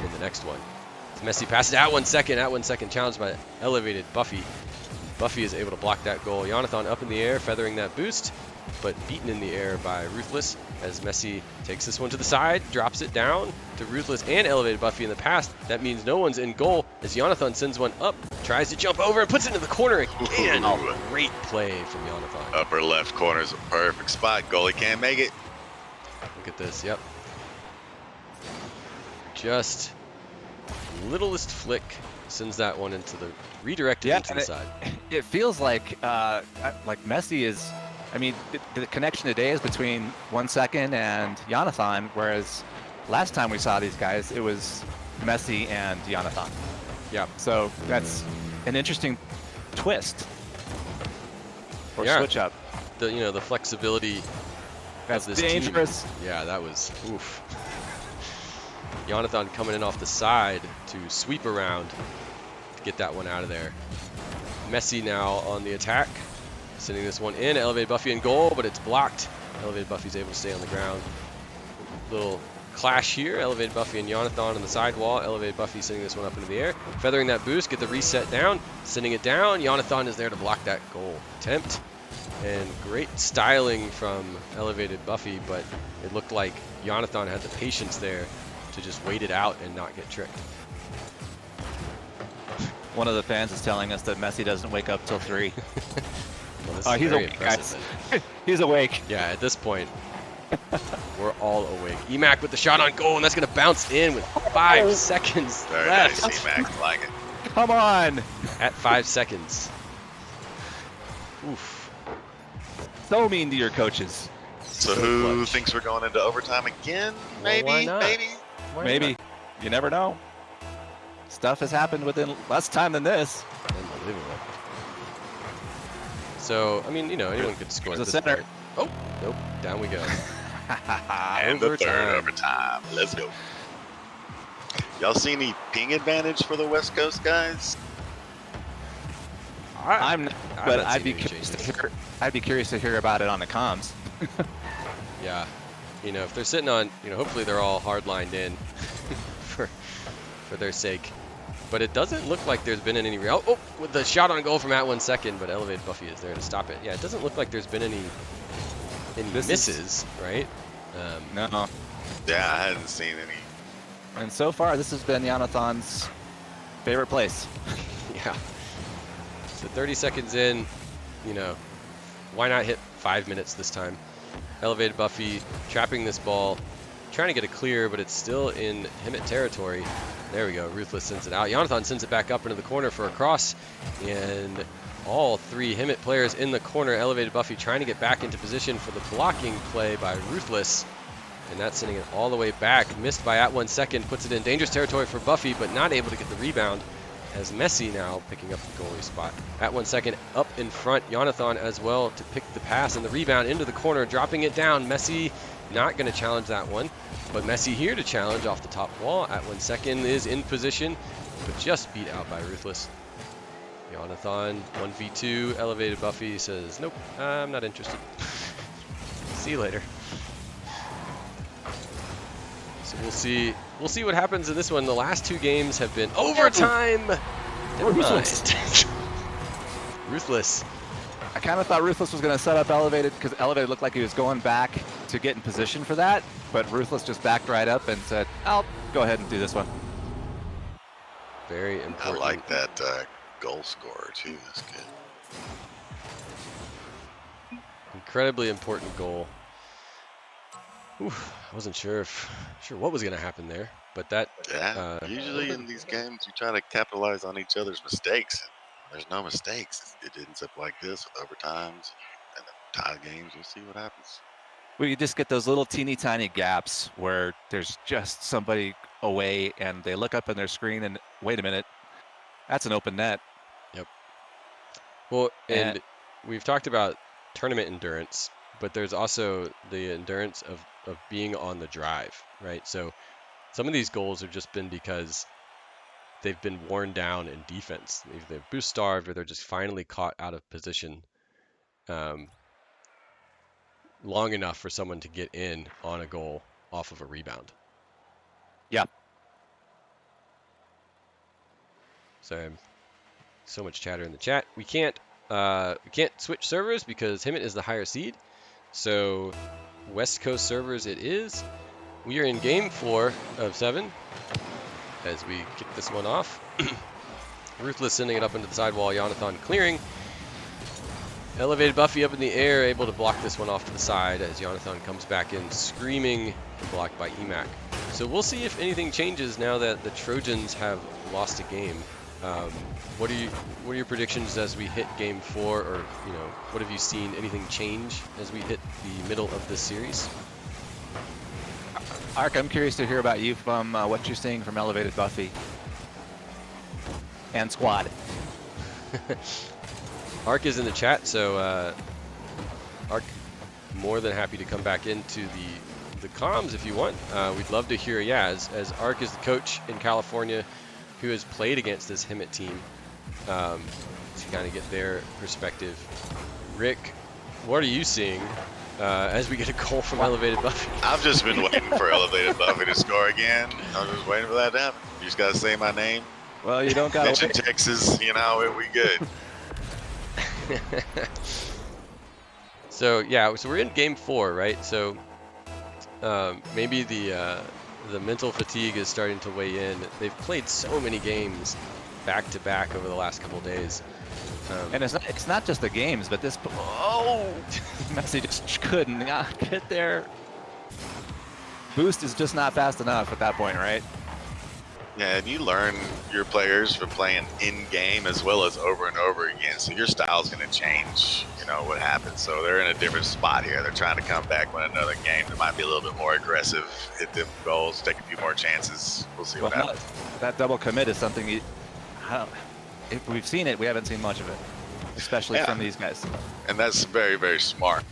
S1: in the next one. As Messi passes at 1 second, challenged by elevated Buffy. Buffy is able to block that goal. Jonathan up in the air, feathering that boost, but beaten in the air by Ruthless as Messi takes this one to the side, drops it down to Ruthless and elevated Buffy in the past. That means no one's in goal as Jonathan sends one up, tries to jump over and puts it into the corner again.
S2: Ooh.
S1: Great play from Jonathan.
S2: Upper left corner is a perfect spot. Goalie can't make it.
S1: Look at this, yep. Just littlest flick sends that one into the redirected into the side.
S3: It feels like Messi is. I mean, the connection today is between 1 second and Jonathan, whereas last time we saw these guys, it was Messi and Jonathan. Yeah, so that's an interesting twist or switch up.
S1: The flexibility.
S3: That's
S1: of this
S3: dangerous.
S1: Team. Yeah, that was oof. Jonathan coming in off the side to sweep around to get that one out of there. Messi now on the attack, sending this one in. Elevated Buffy in goal, but it's blocked. Elevated Buffy's able to stay on the ground. Little clash here. Elevated Buffy and Jonathan on the sidewall. Elevated Buffy sending this one up into the air. Feathering that boost, get the reset down. Sending it down. Jonathan is there to block that goal attempt. And great styling from Elevated Buffy, but it looked like Jonathan had the patience there to just wait it out and not get tricked.
S3: One of the fans is telling us that Messi doesn't wake up till 3.
S1: Well, this is
S3: He's
S1: very
S3: awake, guys.
S1: impressive.
S3: He's awake.
S1: Yeah, at this point, we're all awake. Emac with the shot on goal, and that's going to bounce in with 5 seconds
S2: Very
S1: left.
S2: nice, Emac. Like it.
S3: Come on.
S1: At 5 seconds. Oof.
S3: So mean to your coaches.
S2: So
S1: So
S2: who
S1: clutch.
S2: thinks we're going into overtime again?
S1: Well,
S2: Maybe,
S1: why not?
S2: maybe.
S1: Why
S3: Maybe.
S1: not?
S3: You never know. Stuff has happened within less time than this.
S1: Unbelievable. So, I mean, anyone could score at
S3: There's
S1: this
S3: a center.
S1: point. Oh, nope. Down we go.
S2: And the third
S1: Overtime.
S2: overtime. Let's go. Y'all see any ping advantage for the West Coast guys?
S3: I'm not,
S1: I've
S3: but
S1: not
S3: I'd
S1: seen
S3: be
S1: any
S3: curious to
S1: changes.
S3: hear. I'd be curious to hear about it on the comms.
S1: Yeah. If they're sitting on, hopefully they're all hard lined in for their sake. But it doesn't look like there's been any real. Oh, with the shot on goal from at 1 second, but elevated Buffy is there to stop it. Yeah, it doesn't look like there's been any and he
S3: This
S1: misses, right?
S3: No.
S2: Yeah, I hadn't seen any.
S3: And so far, this has been Jonathan's favorite place.
S1: Yeah. So 30 seconds in, you know, why not hit 5 minutes this time? Elevated Buffy, trapping this ball, trying to get a clear, but it's still in Hemet territory. There we go. Ruthless sends it out. Jonathan sends it back up into the corner for a cross, and all 3 Hemet players in the corner. Elevated Buffy trying to get back into position for the blocking play by Ruthless, and that's sending it all the way back. Missed by at 1 second, puts it in dangerous territory for Buffy, but not able to get the rebound, as Messi now picking up the goalie spot. At 1 second, up in front, Jonathan as well to pick the pass and the rebound into the corner, dropping it down. Messi not going to challenge that one, but Messi here to challenge off the top wall. At 1 second is in position, but just beat out by Ruthless. Jonathan, 1v2, Elevated Buffy says, nope, I'm not interested. See you later. So we'll see what happens in this one. The last 2 games have been overtime. Never mind. Ruthless.
S3: I kind of thought Ruthless was going to set up Elevated because Elevated looked like he was going back to get in position for that, but Ruthless just backed right up and said, I'll go ahead and do this one.
S1: Very
S2: I
S1: important.
S2: like that goal scorer too. That's good.
S1: Incredibly important goal. Ooh, I wasn't sure what was going to happen there, but that
S2: Yeah. Usually in these games, you try to capitalize on each other's mistakes. There's no mistakes. It ends up like this with overtimes and the tie games. We'll see what happens.
S3: Well, you just get those little teeny tiny gaps where there's just somebody away and they look up in their screen and wait a minute, that's an open net.
S1: Yep. Well, and we've talked about tournament endurance, but there's also the endurance of being on the drive, right? So some of these goals have just been because they've been worn down in defense. Either they're boost starved or they're just finally caught out of position long enough for someone to get in on a goal off of a rebound.
S3: Yeah.
S1: So so much chatter in the chat. We can't switch servers because Hemet is the higher seed. So West Coast servers it is. We are in game 4 of 7 as we kick this one off. Ruthless sending it up into the sidewall. Jonathan clearing. Elevated Buffy up in the air, able to block this one off to the side as Jonathan comes back in, screaming, blocked by EMAC. So we'll see if anything changes now that the Trojans have lost a game. What are your predictions as we hit game 4, or what have you seen? Anything change as we hit the middle of this series?
S3: Ark, I'm curious to hear about you from what you're seeing from Elevated Buffy and squad.
S1: Ark is in the chat, so Ark, more than happy to come back into the comms if you want. We'd love to hear, as Ark is the coach in California who has played against this Hemet team, to kind of get their perspective. Rick, what are you seeing as we get a goal from Elevated Buffy?
S2: I've just been waiting for Elevated Buffy to score again. I'm just waiting for that to happen. You just got to say my name.
S3: Well, you don't got
S2: Mention
S3: to
S2: Texas, we good.
S1: So we're in game 4, right? So maybe the mental fatigue is starting to weigh in. They've played so many games back to back over the last couple of days.
S3: And it's not just the games, but this. Oh, Messi just could not get there. Boost is just not fast enough at that point, right?
S2: Yeah, and you learn your players from playing in-game as well as over and over again. So your style's going to change, what happens. So they're in a different spot here. They're trying to come back win another game that might be a little bit more aggressive, hit them goals, take a few more chances. We'll see what happens.
S3: That double commit is something if we've seen it, we haven't seen much of it, especially from these guys.
S2: And that's very, very smart.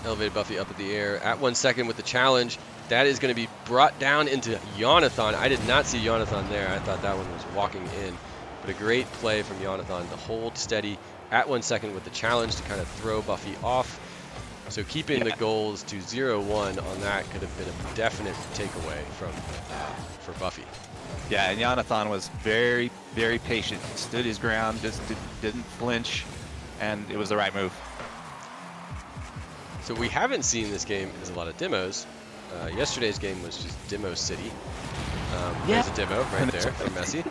S1: Elevated Buffy up in the air at 1 second with the challenge. That is going to be brought down into Jonathan. I did not see Jonathan there. I thought that one was walking in. But a great play from Jonathan to hold steady at 1 second with the challenge to kind of throw Buffy off. So keeping the goals to 0-1 on that could have been a definite takeaway for Buffy.
S3: Yeah, and Jonathan was very, very patient. Stood his ground, just didn't flinch, and it was the right move.
S1: So we haven't seen this game is a lot of demos. Yesterday's game was just Demo City. There's a demo right there from Messi.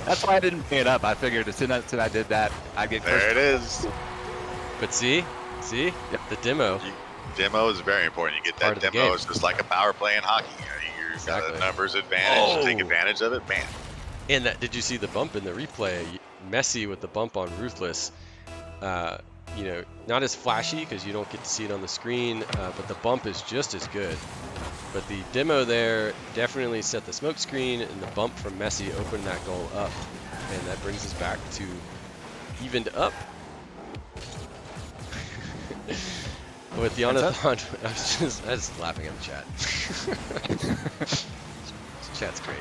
S3: That's why I didn't bring it up. I figured as soon as I did that, I'd get
S2: There it is.
S1: But see, the demo.
S2: Demo is very important. You get
S1: Part
S2: that
S1: of the
S2: demo.
S1: game.
S2: It's just like a power play in hockey. You've
S1: Exactly.
S2: got a numbers advantage.
S1: Oh.
S2: Take advantage of it. Man.
S1: And that, did you see the bump in the replay? Messi with the bump on Ruthless. You know, not as flashy because you don't get to see it on the screen, but the bump is just as good. But the demo there definitely set the smoke screen, and the bump from Messi opened that goal up, and that brings us back to evened up. With Jonathan, I was laughing at the chat. Chat's great.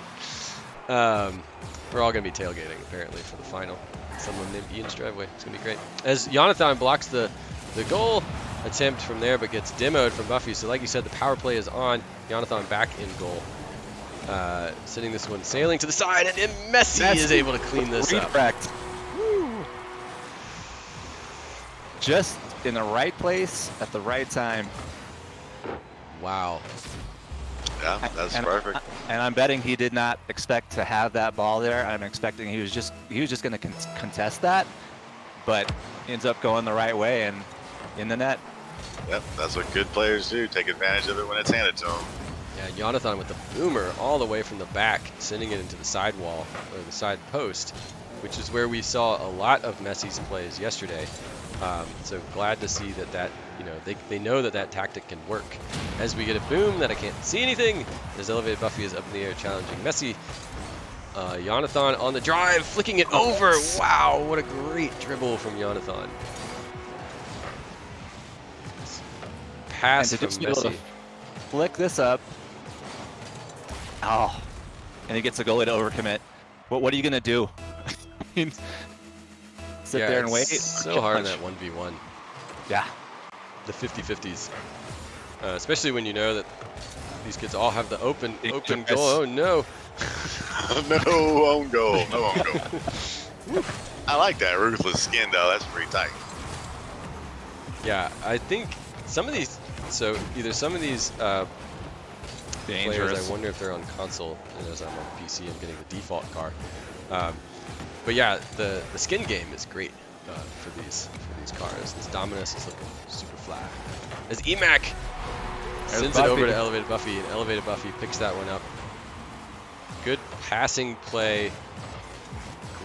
S1: We're all going to be tailgating, apparently, for the final. Someone named Ian's driveway. It's going to be great. As Jonathan blocks the goal attempt from there, but gets demoed from Buffy. So like you said, the power play is on. Jonathan back in goal. Sending this one sailing to the side, and Messi is able to clean this up.
S3: Woo. Just in the right place at the right time.
S1: Wow.
S2: Yeah, that's perfect.
S3: And I'm betting he did not expect to have that ball there. I'm expecting he was just going to contest that, but ends up going the right way and in the net.
S2: Yep, that's what good players do. Take advantage of it when it's handed to them.
S1: Yeah, Jonathan with the boomer all the way from the back, sending it into the side wall, or the side post, which is where we saw a lot of Messi's plays yesterday. So glad to see that you know, they know that tactic can work. As we get a boom that I can't see anything, as elevated Buffy is up in the air challenging Messi. Jonathan on the drive, flicking it over. Wow, what a great dribble from Jonathan. Pass
S3: and
S1: from
S3: to just be able to
S1: Messi.
S3: flick this up. Oh, and he gets a goalie to overcommit. What are you gonna do? I mean, sit there and wait?
S1: It's so hard in that 1v1.
S3: Yeah.
S1: The 50-50s. Especially when you know that these kids all have the open goal. Oh no.
S2: No own goal. No own goal. I like that ruthless skin though. That's pretty tight.
S1: Yeah, I think some of these. So either some of these players, I wonder if they're on console. And as I'm on PC, I'm getting the default car. But yeah, the skin game is great for these cars. This Dominus is looking super flat. As Emac sends it over to Elevated Buffy, and Elevated Buffy picks that one up. Good passing play.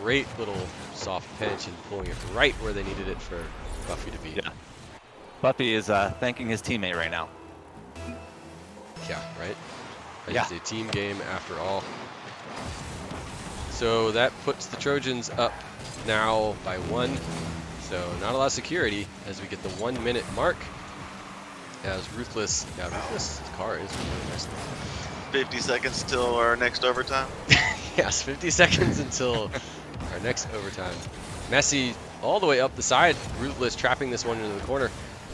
S1: Great little soft pinch and pulling it right where they needed it for Buffy to be.
S3: Yeah. Buffy is thanking his teammate right now.
S1: Yeah, right?
S3: Yeah.
S1: It's a team game after all. So that puts the Trojans up now by 1. So not a lot of security as we get the 1 minute mark. As Ruthless car is really nice.
S2: 50 seconds till our next overtime.
S1: Yes, 50 seconds until our next overtime. Messi all the way up the side. Ruthless trapping this one into the corner.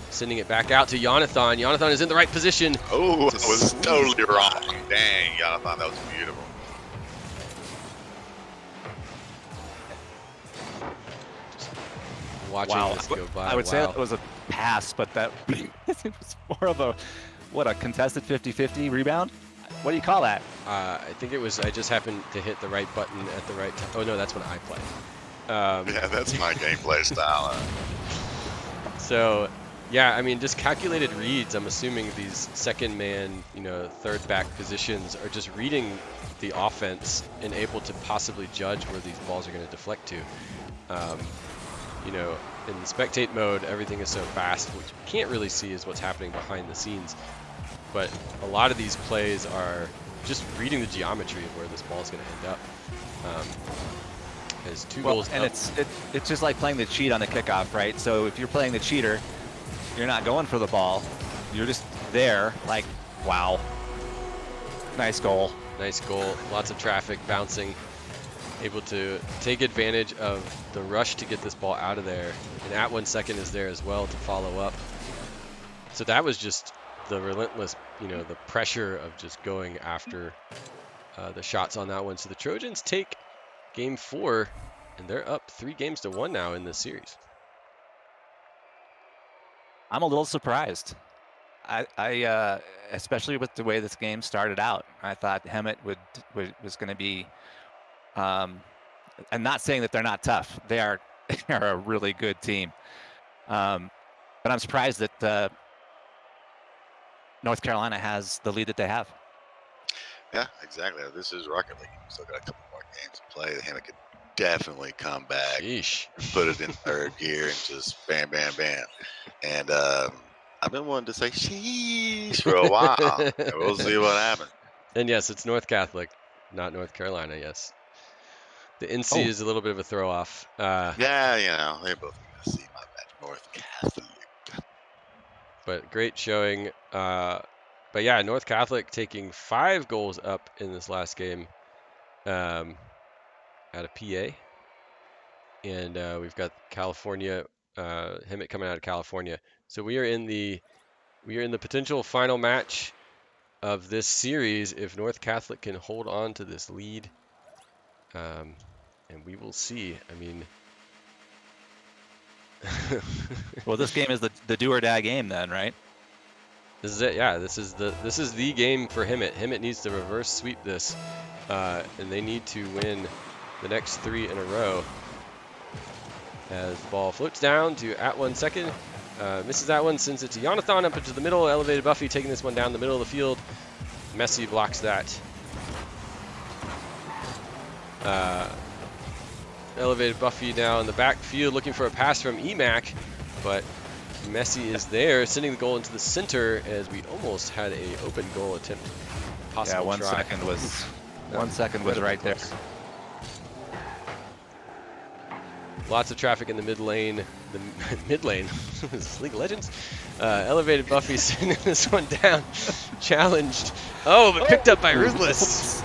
S1: Sending it back out to Jonathan. Jonathan is in the right position.
S2: Oh, I was totally wrong. Dang, Jonathan, that was beautiful.
S1: Watching this go by.
S3: I would say that was a pass, but that it was more of a contested 50-50 rebound. What do you call that?
S1: I think it was. I just happened to hit the right button at the right time. Oh no, that's when I play.
S2: Yeah, that's my gameplay style.
S1: So, yeah, I mean, just calculated reads. I'm assuming these second man, third back positions are just reading the offense and able to possibly judge where these balls are going to deflect to. In the spectate mode, everything is so fast, which you can't really see is what's happening behind the scenes. But a lot of these plays are just reading the geometry of where this ball is going to end up. There's 2 goals
S3: and
S1: up.
S3: it's just like playing the cheat on the kickoff, right? So if you're playing the cheater, you're not going for the ball. You're just there, like, wow. Nice goal.
S1: Nice goal. Lots of traffic bouncing. Able to take advantage of the rush to get this ball out of there. And at 1 second is there as well to follow up. So that was just the relentless, the pressure of just going after the shots on that one. So the Trojans take game 4, and they're up 3-1 now in this series.
S3: I'm a little surprised. I especially with the way this game started out, I thought Hemet was going to be. I'm not saying that they're not tough. They are. They are a really good team. But I'm surprised that North Carolina has the lead that they have.
S2: Yeah, exactly. This is Rocket League. Still got a couple more games to play. Hammett could definitely come back,
S1: Sheesh.
S2: put it in third gear, and just bam, bam, bam. And I've been wanting to say sheesh for a while. And we'll see what happens.
S1: And yes, it's North Catholic, not North Carolina. Yes, the NC
S3: Oh.
S1: is a little bit of a throw off.
S2: Yeah, you know, they both going to see my bad. North Catholic.
S1: But great showing. But yeah, North Catholic taking 5 goals up in this last game out of PA. And we've got California, Hemet coming out of California. So we are in the potential final match of this series if North Catholic can hold on to this lead. And we will see. I mean,
S3: Well, this game is the do or die game then, right?
S1: this is it. Yeah, this is the game for Hemet. Hemet needs to reverse sweep this, and they need to win the next 3 in a row. As the ball floats down to at 1 second, misses that one, sends it to Jonathan up into the middle. Elevated Buffy taking this one down the middle of the field. Messi blocks that. Elevated Buffy now in the backfield looking for a pass from EMAC, but Messi is there, sending the goal into the center as we almost had a open goal attempt. Possible
S3: Yeah, 1
S1: try.
S3: second was 1 second was right there.
S1: Lots of traffic in the mid lane. The mid lane, is League of Legends. Elevated Buffy sending this one down, challenged. Oh, but picked up by Ruthless.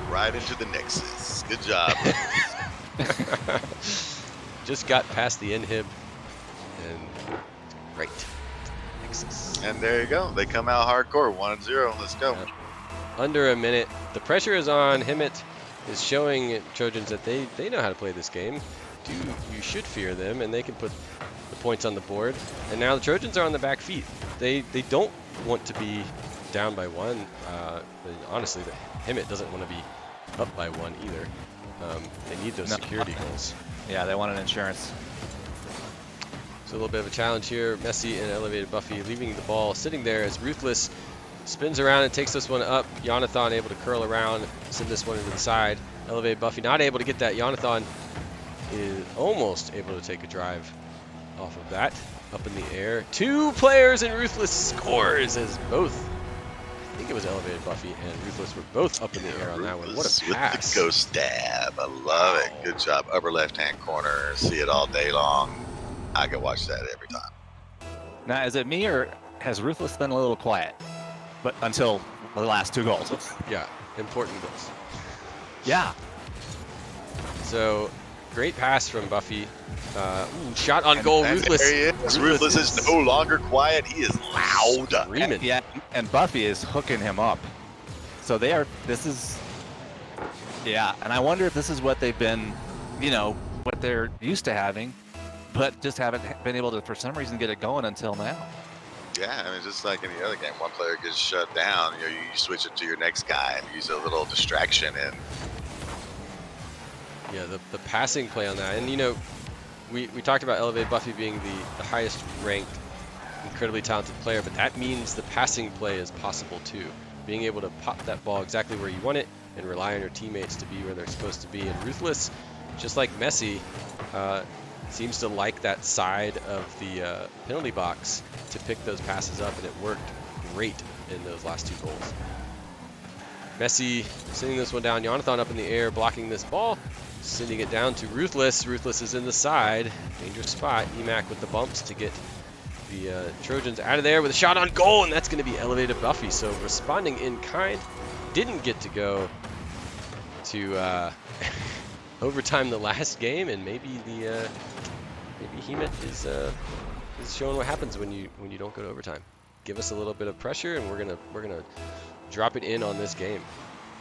S2: Right into the Nexus. Good job.
S1: Just got past the inhib, and right. Nexus.
S2: And there you go. They come out hardcore. 1-0. Let's go.
S1: Under a minute. The pressure is on. Hemet is showing Trojans that they know how to play this game. You should fear them, and they can put the points on the board. And now the Trojans are on the back feet. They don't want to be down by 1. Honestly, the Hemet doesn't want to be up by 1 either. They need those security goals.
S3: Yeah, they want an insurance.
S1: So a little bit of a challenge here. Messi and Elevated Buffy leaving the ball sitting there as Ruthless spins around and takes this one up. Jonathan able to curl around, send this one into the side. Elevated Buffy not able to get that. Jonathan is almost able to take a drive off of that. Up in the air. 2 players and Ruthless scores as both, I think it was Elevated Buffy and Ruthless were both up in the air on that one. What a pass.
S2: With the ghost stab. I love it. Good job. Upper left-hand corner. See it all day long. I can watch that every time.
S3: Now, is it me or has Ruthless been a little quiet? But until the last 2 goals.
S1: Yeah, important goals.
S3: Yeah.
S1: So, great pass from Buffy. Shot on goal.
S2: And
S1: Ruthless.
S2: there he is. Ruthless is no longer quiet. He is loud.
S1: Screaming.
S3: Yeah, and Buffy is hooking him up. So this is, yeah, and I wonder if this is what they've been, what they're used to having, but just haven't been able to, for some reason, get it going until now.
S2: Yeah, I mean, just like any other game, one player gets shut down, you switch it to your next guy and use a little distraction. And
S1: Yeah, the passing play on that. And, we talked about Elevated Buffy being the highest ranked, incredibly talented player, but that means the passing play is possible too. Being able to pop that ball exactly where you want it and rely on your teammates to be where they're supposed to be. And Ruthless, just like Messi, seems to like that side of the penalty box to pick those passes up, and it worked great in those last 2 goals. Messi sending this one down. Jonathan up in the air, blocking this ball, sending it down to Ruthless. Ruthless is in the side. Dangerous spot. EMAC with the bumps to get the Trojans out of there with a shot on goal, and that's going to be Elevated Buffy. So responding in kind. Didn't get to go to overtime the last game, and maybe Hemet is showing what happens when you don't go to overtime. Give us a little bit of pressure, and we're gonna drop it in on this game.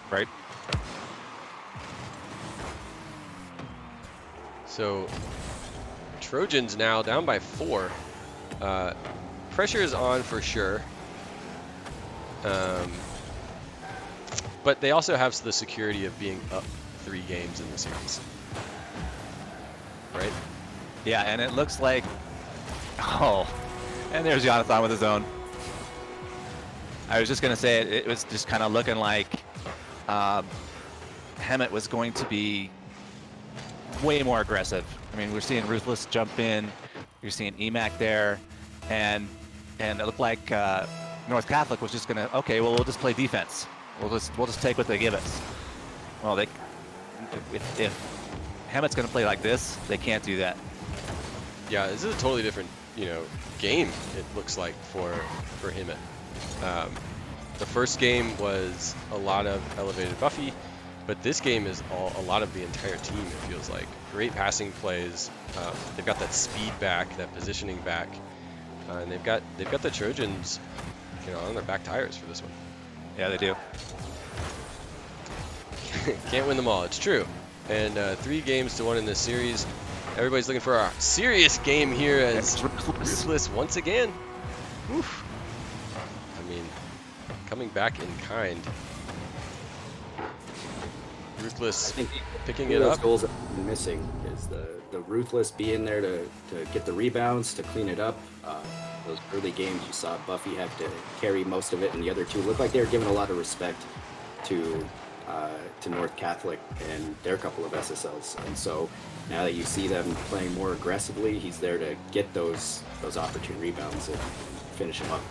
S3: Right.
S1: So Trojans now down by 4. pressure is on for sure. But they also have the security of being up 3 games in the series. Right?
S3: Yeah, and it looks like, and there's Jonathan with his own. I was just going to say it was just kind of looking like Hemet was going to be way more aggressive. I mean, we're seeing Ruthless jump in. You're seeing EMAC there. And it looked like North Catholic was just going to, okay, well, we'll just play defense. We'll just take what they give us. Well, if Hemet's going to play like this, they can't do that.
S1: Yeah, this is a totally different, game. It looks like for Hemet. The first game was a lot of elevated Buffy, but this game is a lot of the entire team. It feels like great passing plays. They've got that speed back, that positioning back, and they've got the Trojans, on their back tires for this one.
S3: Yeah, they do.
S1: Can't win them all. It's true. And 3 games to 1 in this series. Everybody's looking for a serious game here as Ruthless once again. Oof. I mean, coming back in kind. Ruthless picking it up.
S4: Goals that have been missing is the Ruthless being there to get the rebounds, to clean it up. Those early games you saw Buffy have to carry most of it, and the other two looked like they were giving a lot of respect to North Catholic and their couple of SSLs. And so now that you see them playing more aggressively, he's there to get those opportune rebounds and finish them up.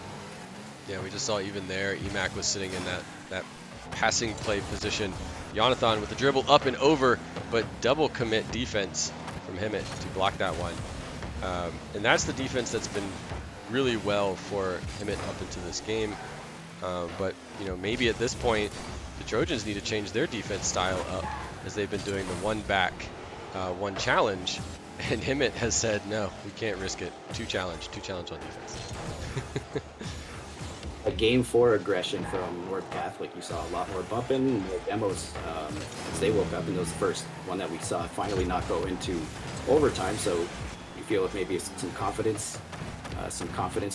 S1: Yeah, we just saw even there, EMAC was sitting in that passing play position. Jonathan with the dribble up and over, but double commit defense from Hemet to block that one. And that's the defense that's been really well for Hemet up into this game. But maybe at this point, the Trojans need to change their defense style up, as they've been doing the 1 back, 1 challenge. And Hemet has said, no, we can't risk it. 2 challenge on defense.
S4: A game 4 aggression from North Catholic, you saw a lot more bumping, more demos as they woke up, and those first one that we saw finally not go into overtime. So you feel like maybe some confidence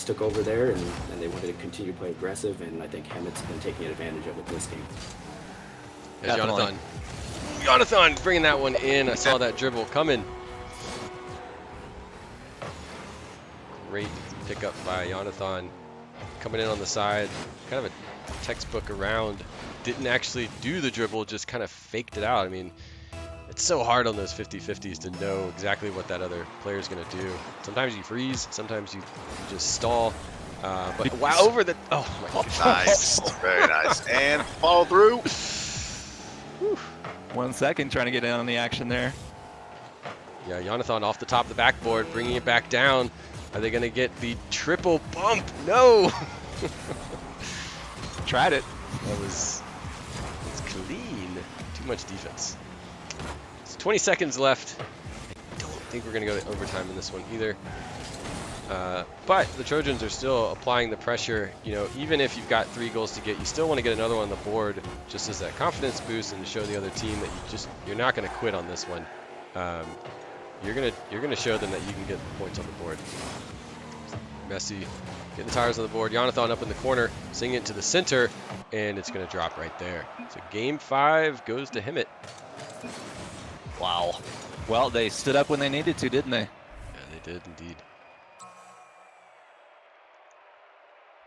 S4: took over there, and they wanted to continue to play aggressive, and I think Hemet's been taking advantage of it this game.
S1: Yeah, Jonathan bringing that one in. I saw that dribble coming. Great pickup by Jonathan. Coming in on the side, kind of a textbook around. Didn't actually do the dribble, just kind of faked it out. I mean, it's so hard on those 50-50s to know exactly what that other player is going to do. Sometimes you freeze, sometimes you just stall. But wow, over the, oh my gosh.
S2: Nice, very nice. And follow through.
S1: Whew.
S3: 1 second trying to get in on the action there.
S1: Yeah, Jonathan off the top of the backboard, bringing it back down. Are they going to get the triple bump? No!
S3: Tried it.
S1: It's clean. Too much defense. It's 20 seconds left. I don't think we're going to go to overtime in this one either. But the Trojans are still applying the pressure. Even if you've got 3 goals to get, you still want to get another one on the board, just as that confidence boost and to show the other team that you're not going to quit on this one. You're gonna show them that you can get points on the board. Messi getting the tires on the board. Jonathan up in the corner, singing it to the center, and it's gonna drop right there. So game 5 goes to Hemet.
S3: Wow. Well, they stood up when they needed to, didn't they?
S1: Yeah, they did indeed.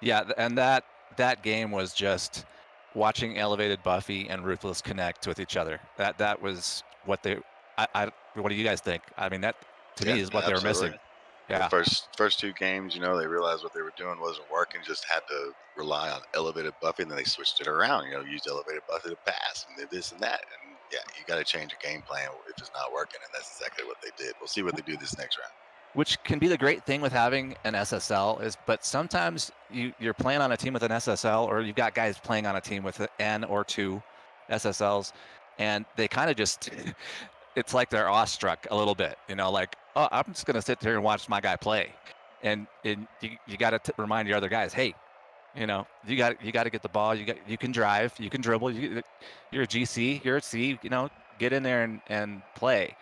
S3: Yeah, and that game was just watching elevated Buffy and Ruthless connect with each other. That was what they. What do you guys think? I mean, that to me is what they were missing. Yeah.
S2: The first 2 games, they realized what they were doing wasn't working. Just had to rely on elevated Buffy, and then they switched it around. Used elevated Buffy to pass and did this and that. And yeah, you got to change your game plan if it's not working, and that's exactly what they did. We'll see what they do this next round.
S3: Which can be the great thing with having an SSL but sometimes you're playing on a team with an SSL, or you've got guys playing on a team with N or 2 SSLs, and they kind of just. It's like they're awestruck a little bit, like, oh, I'm just going to sit here and watch my guy play. And you got to remind your other guys, hey, you got to get the ball. You can drive, you can dribble. You're a GC, you're a C, get in there and play.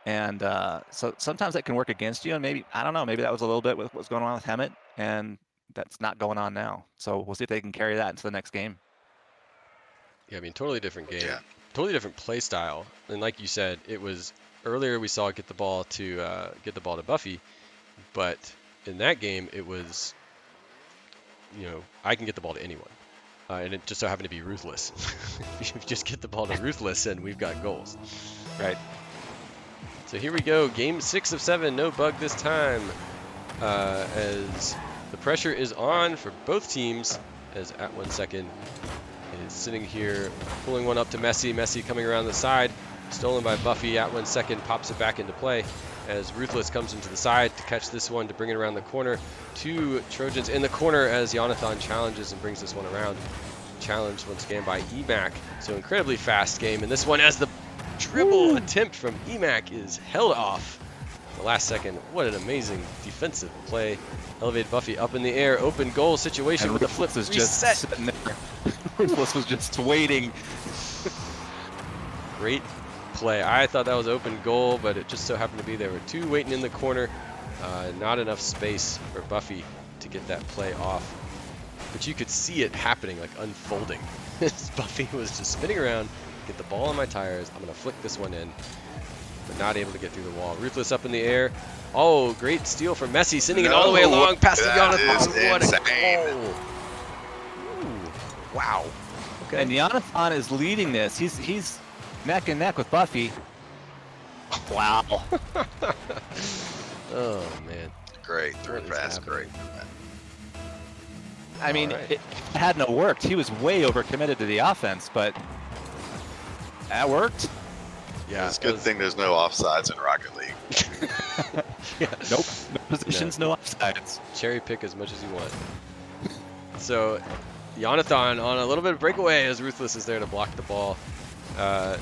S3: And so sometimes that can work against you. And maybe, I don't know, maybe that was a little bit with what's going on with Hemet. And that's not going on now. So we'll see if they can carry that into the next game.
S1: Yeah, I mean, totally different game,
S2: Yeah.
S1: totally different play style. And like you said, it was earlier we saw get the ball to Buffy, but in that game it was, I can get the ball to anyone, and it just so happened to be Ruthless. If you just get the ball to Ruthless, and we've got goals.
S3: Right.
S1: So here we go, game 6 of 7, no bug this time, as the pressure is on for both teams, as at 1 second is sitting here, pulling one up to Messi. Messi coming around the side, stolen by Buffy. At 1 second, pops it back into play as Ruthless comes into the side to catch this one, to bring it around the corner. 2 Trojans in the corner as Jonathan challenges and brings this one around. Challenged once again by Emac. So incredibly fast game. And this one, as the dribble attempt from Emac is held off the last second. What an amazing defensive play. Elevated Buffy up in the air, open goal situation,
S3: And
S1: with the flip
S3: Ruthless is
S1: reset.
S3: just sitting there. Ruthless was just waiting.
S1: Great play. I thought that was open goal, but it just so happened to be there were 2 waiting in the corner. Not enough space for Buffy to get that play off. But you could see it happening, like unfolding. Buffy was just spinning around, get the ball on my tires. I'm going to flick this one in, but not able to get through the wall. Ruthless up in the air. Oh, great steal from Messi, sending it all the way along past the Jonathan. What a goal. Ooh, wow. Okay.
S3: And Jonathan is leading this. He's neck and neck with Buffy. Wow.
S1: Oh, man.
S2: Great. Through
S1: What is
S2: pass.
S1: happening?
S2: Great.
S3: I mean,
S1: All right.
S3: it hadn't worked. He was way overcommitted to the offense, but that worked.
S1: Yeah.
S2: It's a good thing there's no offsides in Rocket League.
S1: Yeah.
S3: Nope. No positions, no offsides.
S1: Cherry pick as much as you want. So, Jonathan on a little bit of breakaway as Ruthless is there to block the ball. Now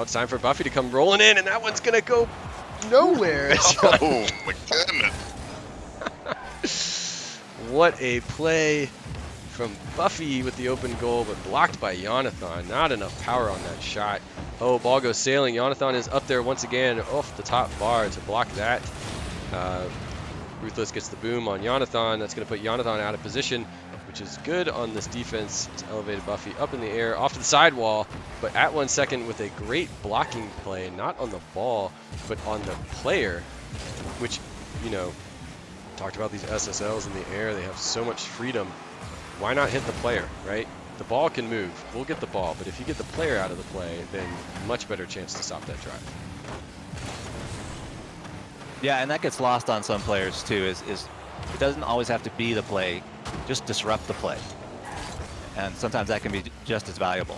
S1: it's time for Buffy to come rolling in, and that one's gonna go nowhere.
S2: Oh my goodness.
S1: What a play from Buffy with the open goal, but blocked by Jonathan. Not enough power on that shot. Oh, ball goes sailing. Jonathan is up there once again off the top bar to block that. Ruthless gets the boom on Jonathan. That's going to put Jonathan out of position, which is good on this defense. It's elevated Buffy up in the air, off to the sidewall, but at 1 second with a great blocking play, not on the ball, but on the player, which, talked about these SSLs in the air. They have so much freedom. Why not hit the player, right? The ball can move. We'll get the ball, but if you get the player out of the play, then much better chance to stop that drive.
S3: Yeah, and that gets lost on some players too. Is it doesn't always have to be the play, just disrupt the play, and sometimes that can be just as valuable.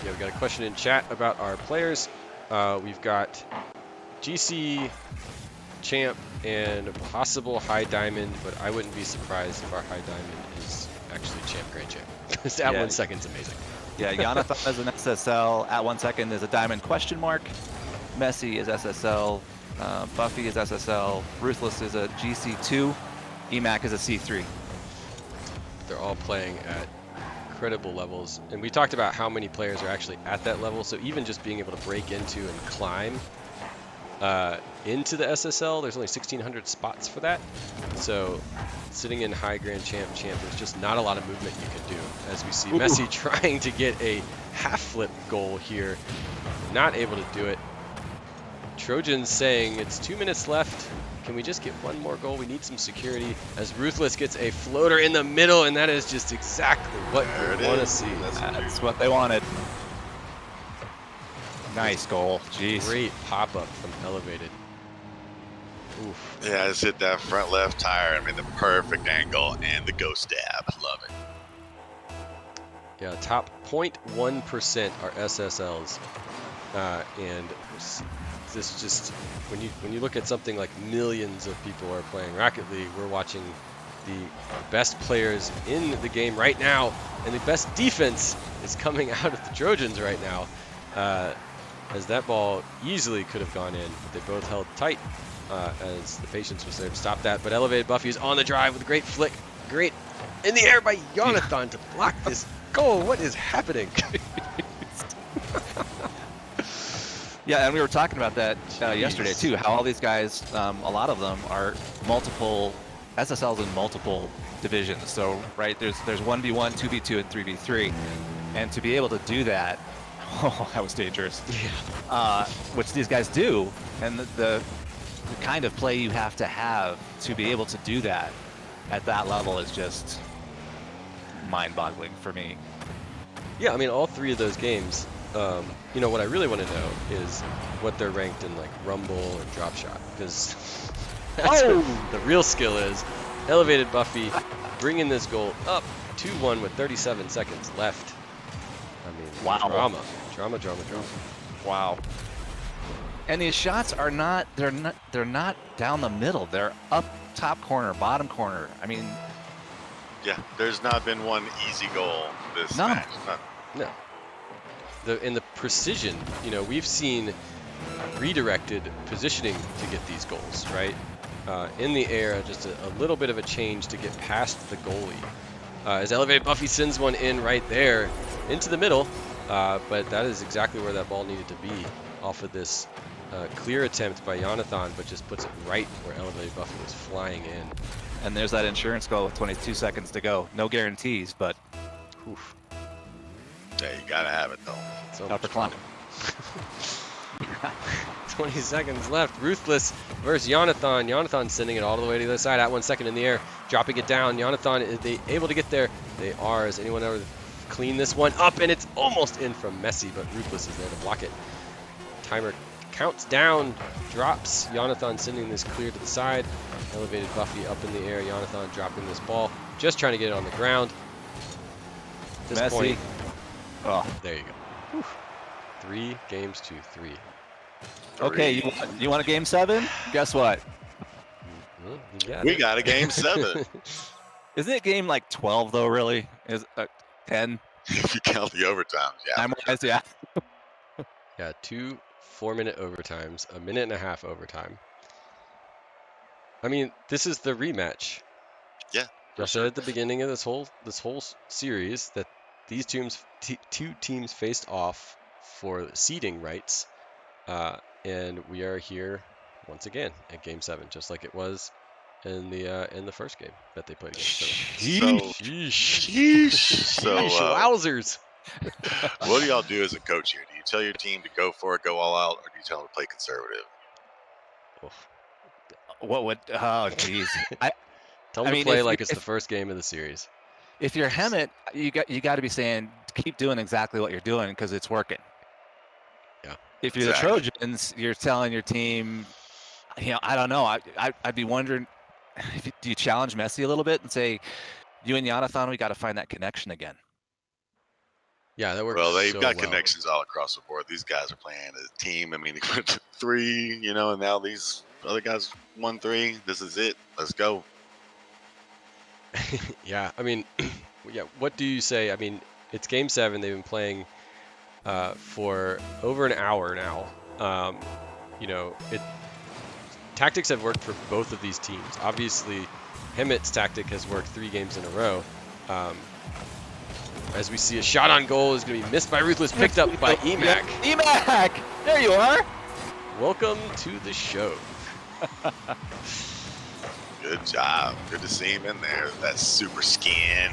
S1: Yeah, we got a question in chat about our players. We've got GC, Champ, and a possible High Diamond, but I wouldn't be surprised if our High Diamond is actually Champ Grand Champ. Because at 1 second's amazing.
S3: Yeah, Jonathan is an SSL. At 1 second is a Diamond question mark. Messi is SSL. Buffy is SSL. Ruthless is a GC2. Emac is a C3.
S1: They're all playing at incredible levels. And we talked about how many players are actually at that level. So even just being able to break into and climb into the SSL, there's only 1,600 spots for that. So sitting in High Grand Champ, there's just not a lot of movement you can do. As we see Messi trying to get a half flip goal here, not able to do it. Trojans saying it's 2 minutes left. Can we just get one more goal? We need some security. As Ruthless gets a floater in the middle, and that is just exactly what we want to see.
S3: That's what they wanted. Nice goal. Jeez.
S1: Great pop-up from Elevated. Oof.
S2: Yeah, I just hit that front left tire. I mean, the perfect angle and the ghost stab. Love it.
S1: Yeah, top 0.1% are SSLs, and this just when you look at something like millions of people are playing Rocket League, we're watching the best players in the game right now, and the best defense is coming out of the Trojans right now, as that ball easily could have gone in, but they both held tight as the patience was there to stop that. But Elevated Buffy is on the drive with a great flick, great in the air by Jonathan to block this goal. What is happening?
S3: Yeah, and we were talking about that yesterday too, how all these guys, a lot of them are multiple SSL's in multiple divisions. So, right, there's 1v1, 2v2, and 3v3. And to be able to do that, oh, that was dangerous.
S1: Yeah.
S3: Which these guys do, and the kind of play you have to be able to do that at that level is just mind-boggling for me.
S1: Yeah, I mean, all 3 of those games, you know, what I really want to know is what they're ranked in, like, Rumble or Drop Shot, because that's what the real skill is. Elevated Buffy bringing this goal up 2-1 with 37 seconds left. I mean,
S3: Wow.
S1: Drama.
S3: Wow. And these shots are they're not down the middle. They're up top corner, bottom corner. I mean,
S2: Yeah, there's not been one easy goal this
S3: No.
S2: match.
S1: No. In the precision, you know, we've seen redirected positioning to get these goals, right? In the air, just a little bit of a change to get past the goalie. As Elevated Buffy sends one in right there into the middle, but that is exactly where that ball needed to be off of this clear attempt by Jonathan, but just puts it right where Elevated Buffy was flying in.
S3: and there's that insurance goal with 22 seconds to go. No guarantees, but
S1: Oof.
S2: Yeah, you gotta have it though.
S1: So
S3: upper
S1: much
S3: climb.
S1: fun. 20 seconds left. Ruthless versus Jonathan. Jonathan sending it all the way to the other side at 1 second in the air, dropping it down. Jonathan, is they able to get there? They are. Is anyone ever clean this one up? And it's almost in from Messi, but Ruthless is there to block it. Timer counts down, drops. Jonathan sending this clear to the side. Elevated Buffy up in the air. Jonathan dropping this ball, just trying to get it on the ground. At this
S3: Messi.
S1: point,
S3: Oh,
S1: there you go. Whew. 3 games to 3.
S3: okay. You want a game 7? Guess what?
S1: Well, you got
S2: We
S1: it.
S2: got a game 7
S3: Isn't it game like 12 though? Really? Is 10?
S2: if you count the overtimes. Yeah,
S3: Time-wise, yeah.
S1: Yeah, 2 4-minute overtimes, a minute and a half overtime. I mean, this is the rematch.
S2: Yeah,
S1: I said at the beginning of this whole series that these two teams faced off for seeding rights, and we are here once again at Game 7, just like it was in the first game that they played against. So,
S2: So,
S1: wowzers!
S2: what do y'all do as a coach here? Do you tell your team to go for it, go all out, or do you tell them to play conservative?
S1: Oof.
S3: What would? Oh, jeez.
S1: Tell them
S3: I
S1: to
S3: mean,
S1: play
S3: if-
S1: like it's
S3: if-
S1: the first game of the series.
S3: If you're Hemet, you got to be saying keep doing exactly what you're doing because it's working.
S1: Yeah.
S3: If you're
S2: Exactly.
S3: the Trojans, you're telling your team, I don't know. I'd be wondering, do you challenge Messi a little bit and say, you and Jonathan, we got to find that connection again.
S1: Yeah, that works
S2: Well, they've
S1: so
S2: got
S1: well.
S2: connections all across the board. These guys are playing as a team. I mean, they went to 3, and now these other guys won 3. This is it. Let's go.
S1: Yeah, I mean, yeah. What do you say? I mean, it's Game 7. They've been playing for over an hour now. Tactics have worked for both of these teams. Obviously, Hemet's tactic has worked 3 games in a row. As we see, a shot on goal is going to be missed by Ruthless, picked up by Emac.
S3: Emac, there you are.
S1: Welcome to the show.
S2: Good job. Good to see him in there. That super skin.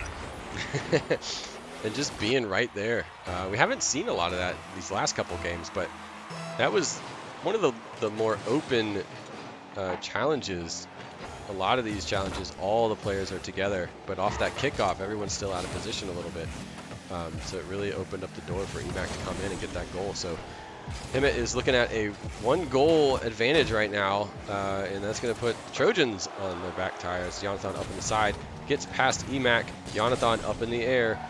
S1: And just being right there. We haven't seen a lot of that these last couple games, but that was one of the more open challenges. A lot of these challenges, all the players are together, but off that kickoff, everyone's still out of position a little bit. So it really opened up the door for Emac to come in and get that goal. So Hemet is looking at a 1-goal advantage right now, and that's going to put Trojans on their back tires. Jonathan up in the side, gets past Emac. Jonathan up in the air,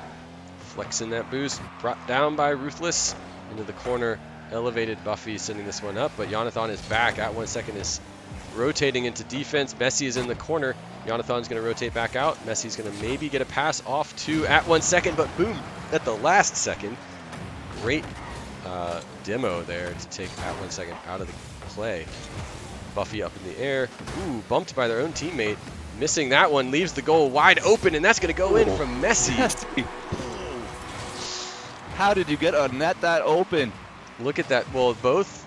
S1: flexing that boost, brought down by Ruthless into the corner. Elevated Buffy sending this one up, but Jonathan is back at 1 second, is rotating into defense. Messi is in the corner. Jonathan's going to rotate back out. Messi's going to maybe get a pass off to at 1 second, but boom, at the last second. Great demo there to take at 1 second out of the play. Buffy up in the air. Ooh, bumped by their own teammate. Missing that one, leaves the goal wide open, and that's going to go in from Messi.
S3: How did you get a net that open?
S1: Look at that. Well, both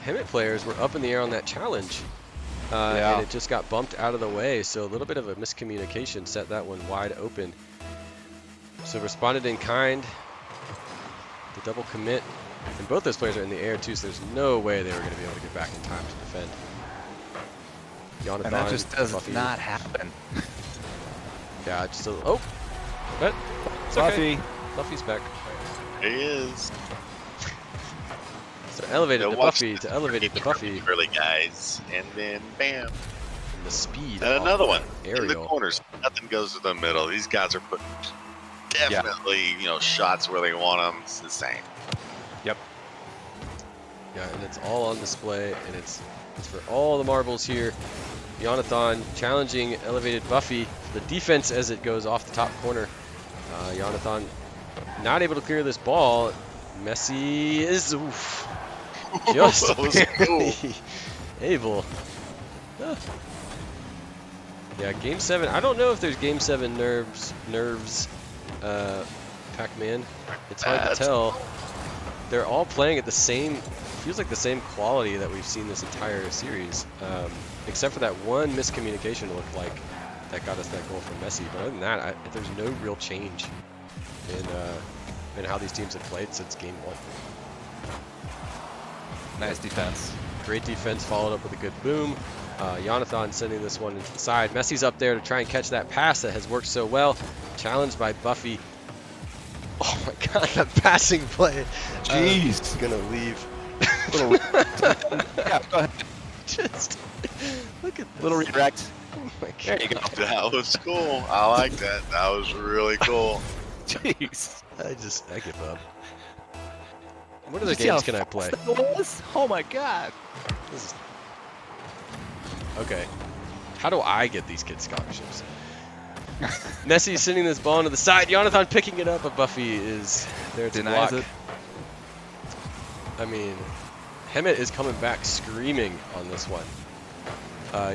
S1: Hemet players were up in the air on that challenge.
S3: Yeah.
S1: and it just got bumped out of the way. So a little bit of a miscommunication set that one wide open. So responded in kind. The double commit. And both those players are in the air too, so there's no way they were going to be able to get back in time to defend. Jonathan,
S3: And that just does
S1: Buffy.
S3: not happen.
S1: Yeah, just a, oh, but it's okay.
S3: Buffy.
S1: Buffy's back.
S2: He is.
S1: So elevated
S2: Now
S1: to
S2: watch
S1: Buffy,
S2: this
S1: to elevated to Buffy.
S2: early guys, and then bam,
S1: And the speed.
S2: and
S1: off
S2: another
S1: the
S2: one in the
S1: Aerial.
S2: corners. Nothing goes to the middle. These guys are putting definitely, shots where they want them. It's insane.
S1: Yeah, and it's all on display, and it's for all the marbles here. Jonathan challenging elevated Buffy for the defense as it goes off the top corner. Jonathan not able to clear this ball. Messi is just
S2: That was
S1: barely
S2: cool.
S1: able. Huh. Yeah, Game 7. I don't know if there's Game 7 nerves, Pac-Man. It's hard to tell. They're all playing at the same, feels like the same quality that we've seen this entire series, except for that one miscommunication it looked like that got us that goal from Messi. But other than that, there's no real change in how these teams have played since Game 1.
S3: Nice defense.
S1: Great defense followed up with a good boom. Jonathan sending this one into the side. Messi's up there to try and catch that pass that has worked so well. Challenged by Buffy. Oh my God, that passing play.
S3: Jeez.
S1: Gonna leave.
S3: Yeah, go ahead.
S1: Just look at this.
S3: Little redirect.
S1: Oh my
S3: There
S1: God.
S3: you go.
S2: That was cool. I like that. That was really cool.
S3: Jeez.
S1: I give up. What
S3: Did
S1: other
S3: you see how
S1: games can I
S3: fast
S1: play?
S3: that was? Oh my God.
S1: This is... Okay. How do I get these kids scholarships? Messi sending this ball into the side. Jonathan picking it up, but Buffy is there to
S3: Denies
S1: block.
S3: it.
S1: I mean, Hemet is coming back screaming on this one.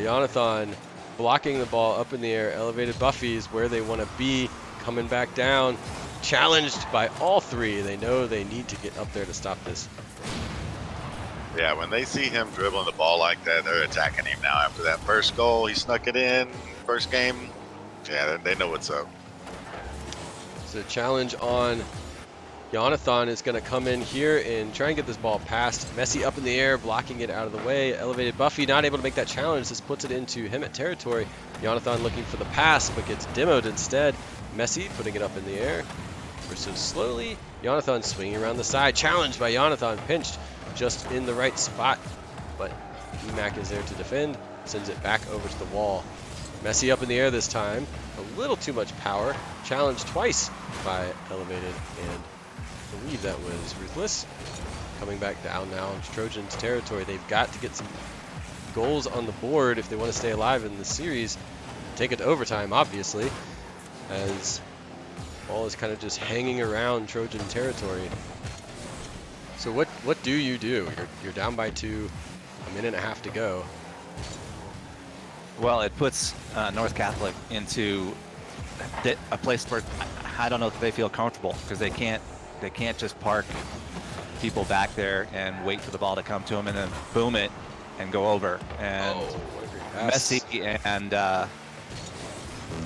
S1: Jonathan blocking the ball up in the air. Elevated Buffy is where they want to be. Coming back down. Challenged by all three. They know they need to get up there to stop this.
S2: Yeah, when they see him dribbling the ball like that, they're attacking him now. After that first goal, he snuck it in. First game, yeah, they know what's up.
S1: So challenge on Jonathan is going to come in here and try and get this ball past. Messi up in the air, blocking it out of the way. Elevated Buffy not able to make that challenge. This puts it into Hemet territory. Jonathan looking for the pass, but gets demoed instead. Messi putting it up in the air. Ever so slowly. Jonathan swinging around the side. Challenged by Jonathan. Pinched just in the right spot. But Emac is there to defend. Sends it back over to the wall. Messi up in the air this time. A little too much power. Challenged twice by Elevated, and I believe that was Ruthless. Coming back down now into Trojans territory. They've got to get some goals on the board if they want to stay alive in this series. Take it to overtime, obviously, as ball is kind of just hanging around Trojan territory. So what do? You're down by 2, a minute and a half to go.
S3: Well, it puts North Catholic into a place where I don't know if they feel comfortable, because they can't just park people back there and wait for the ball to come to them and then boom it and go over. And
S1: What a great pass.
S3: Messi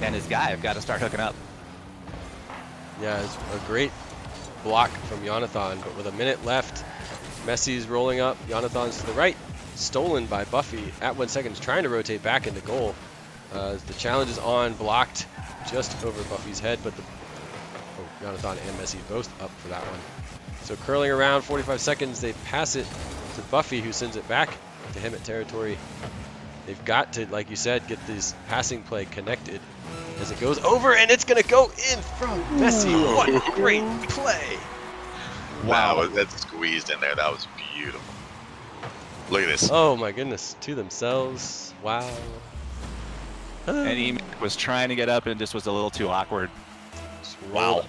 S3: and his guy have got to start hooking up.
S1: Yeah, it's a great block from Jonathan, but with a minute left, Messi's rolling up. Jonathan's to the right, stolen by Buffy at 1 second, trying to rotate back into goal. The challenge is on, blocked just over Buffy's head, but Jonathan and Messi both up for that one. So curling around, 45 seconds, they pass it to Buffy, who sends it back to him at territory. They've got to, like you said, get this passing play connected as it goes over, and it's going to go in from Messi. What a great play.
S2: Wow, that squeezed in there. That was beautiful. Look at this.
S1: Oh my goodness, to themselves. Wow.
S3: And he was trying to get up and just was a little too awkward.
S1: Just
S3: Wow.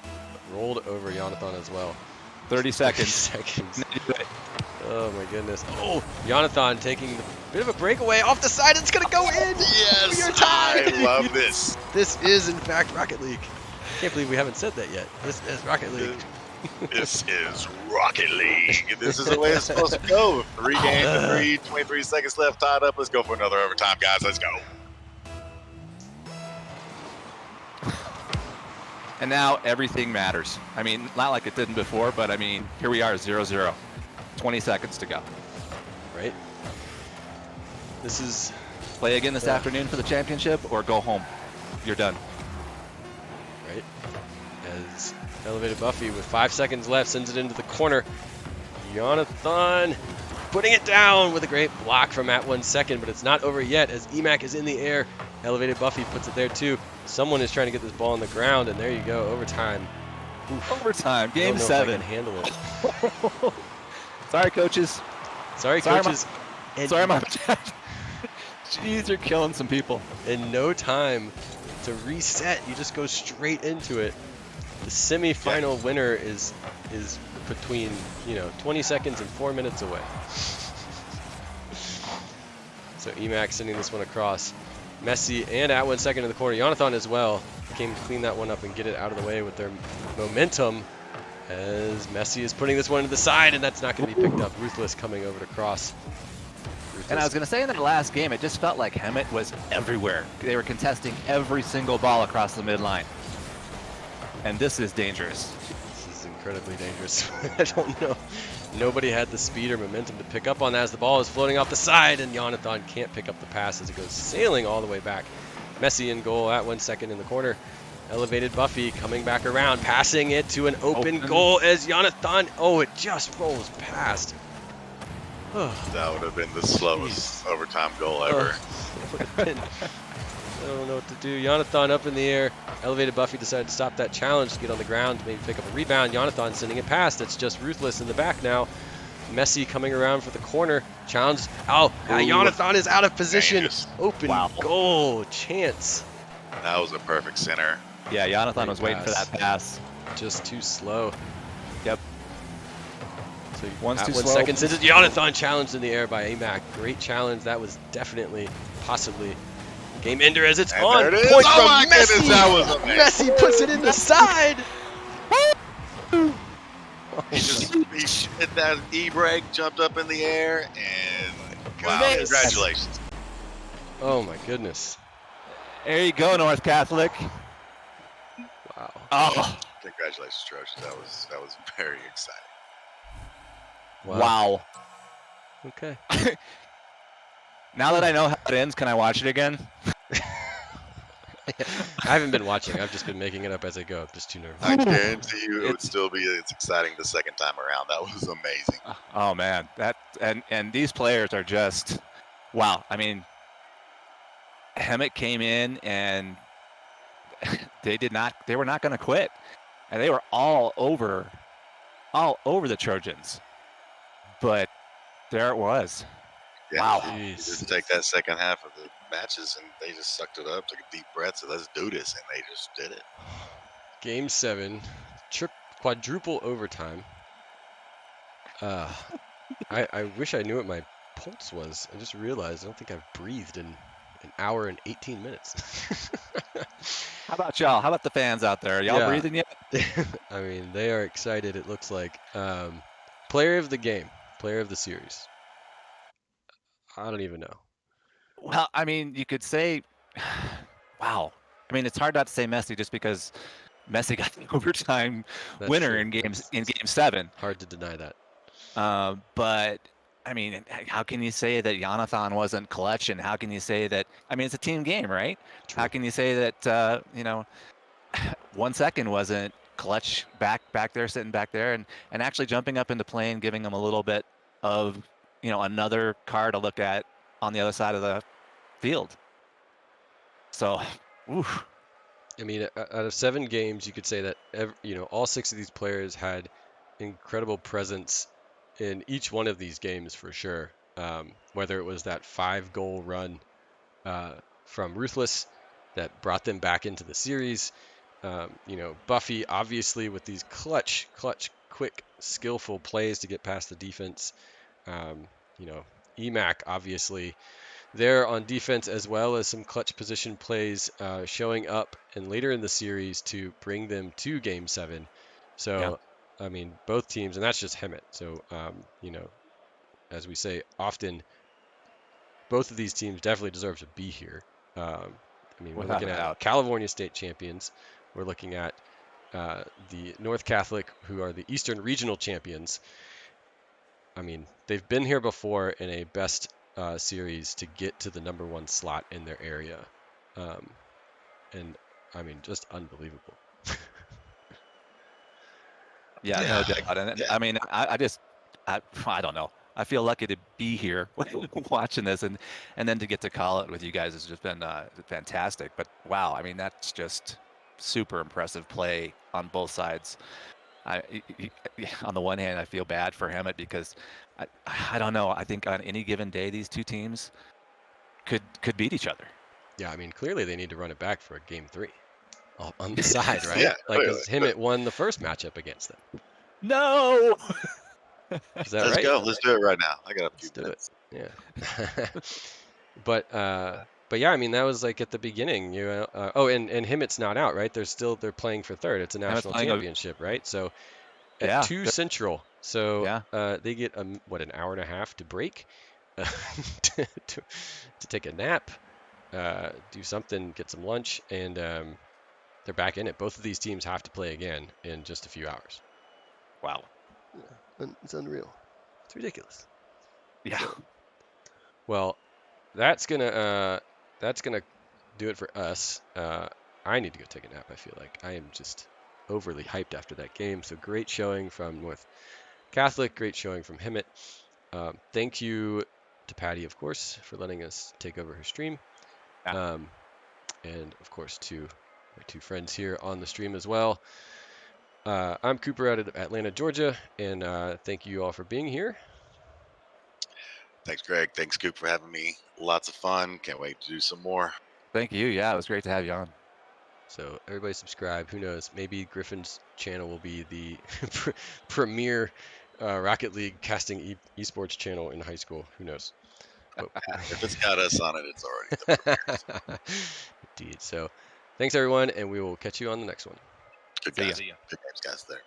S1: Rolled over Jonathan as well.
S3: 30 seconds.
S1: Seconds. Oh my goodness. Oh, Jonathan taking a bit of a breakaway off the side. It's going to go in.
S2: Yes,
S1: Your time.
S2: I love this.
S1: This is, in fact, Rocket League. Can't believe we haven't said that yet. This is Rocket League.
S2: This is Rocket League. This is the way it's supposed to go. 3 games to 3, 23 seconds left, tied up. Let's go for another overtime, guys. Let's go.
S3: And now everything matters. I mean, not like it didn't before, but I mean, here we are, 0-0. 20 seconds to go.
S1: Right? This is...
S3: Play again this afternoon for the championship or go home. You're done.
S1: Right? As Elevated Buffy with 5 seconds left sends it into the corner. Jonathan putting it down with a great block from at 1 second, but it's not over yet as EMAC is in the air. Elevated Buffy puts it there too. Someone is trying to get this ball on the ground, and there you go, overtime. Oof.
S3: Overtime,
S1: I
S3: game
S1: don't know if I
S3: 7.
S1: can handle it.
S3: Sorry, coaches.
S1: Sorry, coaches.
S3: Sorry, Mom. Jeez, you're killing some people.
S1: In no time to reset, you just go straight into it. The semifinal winner is between 20 seconds and 4 minutes away. So EMAC sending this one across. Messi and at 1 second in the corner. Jonathan as well came to clean that one up and get it out of the way with their momentum as Messi is putting this one to the side, and that's not going to be picked up. Ruthless coming over to cross. Ruthless.
S3: And I was going to say in that last game, it just felt like Hemet was everywhere. They were contesting every single ball across the midline. And this is dangerous.
S1: This is incredibly dangerous. I don't know. Nobody had the speed or momentum to pick up on that as the ball is floating off the side, and Jonathan can't pick up the pass as it goes sailing all the way back. Messi in goal at 1 second in the corner. Elevated Buffy coming back around, passing it to an open goal as Jonathan. Oh, it just rolls past.
S2: That would have been the slowest overtime goal ever.
S1: I don't know what to do. Jonathan up in the air. Elevated Buffy decided to stop that challenge to get on the ground to maybe pick up a rebound. Jonathan sending it past. That's just Ruthless in the back now. Messi coming around for the corner. Challenge. Oh, Jonathan is out of position.
S2: Dangerous.
S1: Open goal. Chance.
S2: That was a perfect center.
S3: Yeah, Jonathan was waiting for that pass.
S1: Just too slow.
S3: Yep.
S1: So
S3: One's
S1: at
S3: too
S1: 1
S3: slow.
S1: second, since it's Jonathan challenged in the air by AMAC. Great challenge. That was definitely, possibly game ender as it's
S2: And
S1: on.
S2: there it is.
S1: Point
S2: Oh
S1: from
S2: my
S1: Messi.
S2: goodness, that was amazing.
S1: Messi puts it in the side.
S2: He just hit that e-brake, jumped up in the air, and wow,
S1: goodness.
S2: congratulations.
S1: Oh my goodness.
S3: There you go, North Catholic.
S1: Wow.
S3: Oh,
S2: Congratulations, Trojan. That was very exciting.
S3: wow.
S1: Okay.
S3: Now that I know how it ends, can I watch it again?
S1: I haven't been watching. I've just been making it up as I go. I'm just too nervous.
S2: I guarantee you it would still be as exciting the second time around. That was amazing.
S3: Oh man, that and these players are just wow. I mean, Hemet came in and they were not going to quit, and they were all over the Trojans. But there it was.
S2: Yeah,
S3: Wow.
S2: you just take that second half of the matches and they just sucked it up, took a deep breath, said, let's do this, and they just did it.
S1: Game 7, quadruple overtime. I wish I knew what my pulse was. I just realized I don't think I've breathed in an hour and 18 minutes.
S3: How about y'all? How about the fans out there? Y'all breathing yet?
S1: I mean, they are excited, it looks like. Player of the game, player of the series. I don't even know.
S3: Well, I mean, you could say, wow. I mean, it's hard not to say Messi just because Messi got the overtime winner in game 7.
S1: Hard to deny that.
S3: But I mean, how can you say that Jonathan wasn't clutch? And how can you say that? I mean, it's a team game, right?
S1: True.
S3: How can you say that? 1 second wasn't clutch back there, sitting back there, and actually jumping up into play and giving them a little bit of another car to look at on the other side of the field. So, oof.
S1: I mean, out of 7 games, you could say that all 6 of these players had incredible presence in each one of these games for sure. Whether it was that 5-goal run from Ruthless that brought them back into the series, Buffy obviously with these clutch, quick, skillful plays to get past the defense. EMAC obviously there on defense, as well as some clutch position plays showing up and later in the series to bring them to game 7. So I mean, both teams, and that's just Hemet. So, as we say often, both of these teams definitely deserve to be here. I mean, we're
S3: Without
S1: looking
S3: a
S1: at
S3: doubt.
S1: California state champions. We're looking at the North Catholic, who are the Eastern Regional champions. I mean, they've been here before in a best series to get to the number 1 slot in their area. And I mean, just unbelievable.
S3: Yeah, no doubt. And
S2: Yeah.
S3: I mean, I don't know. I feel lucky to be here watching this, and then to get to call it with you guys has just been fantastic. But wow, I mean, that's just super impressive play on both sides. On the one hand, I feel bad for Hemet because I don't know. I think on any given day, these two teams could beat each other.
S1: Yeah, I mean, clearly they need to run it back for game 3 on the side, right?
S2: Yeah,
S1: Like,
S2: clearly.
S1: because Hemet won the first matchup against them.
S3: No.
S1: Is that
S2: Let's
S1: right?
S2: go. Let's do it right now. I got a few
S1: Let's do it.
S2: minutes.
S1: Yeah. But yeah, I mean, that was like at the beginning. And Hemet's not out, right? They're playing for third. It's a
S3: Hemet's
S1: national
S3: playing
S1: championship, right? So at
S3: yeah,
S1: 2 Central, so
S3: yeah.
S1: they get an hour and a half to break, to, to take a nap, do something, get some lunch, and they're back in it. Both of these teams have to play again in just a few hours.
S3: Wow.
S1: Yeah, it's unreal. It's ridiculous.
S3: Yeah.
S1: Well, that's gonna do it for us. I need to go take a nap. I feel like I am just overly hyped after that game. So great showing from North Catholic. Great showing from Hemet. Thank you to Patty, of course, for letting us take over her stream.
S3: Yeah.
S1: And of course to my 2 friends here on the stream as well. I'm Cooper out of Atlanta, Georgia, and thank you all for being here.
S2: Thanks, Greg. Thanks, Scoop, for having me. Lots of fun. Can't wait to do some more.
S3: Thank you. Yeah, it was great to have you on.
S1: So everybody subscribe. Who knows? Maybe Griffin's channel will be the premier Rocket League casting esports channel in high school. Who knows? But
S2: If it's got us on it, it's already.
S1: indeed. So thanks everyone, and we will catch you on the next one.
S2: Good
S3: See ya.
S2: guys. Good games, guys. There.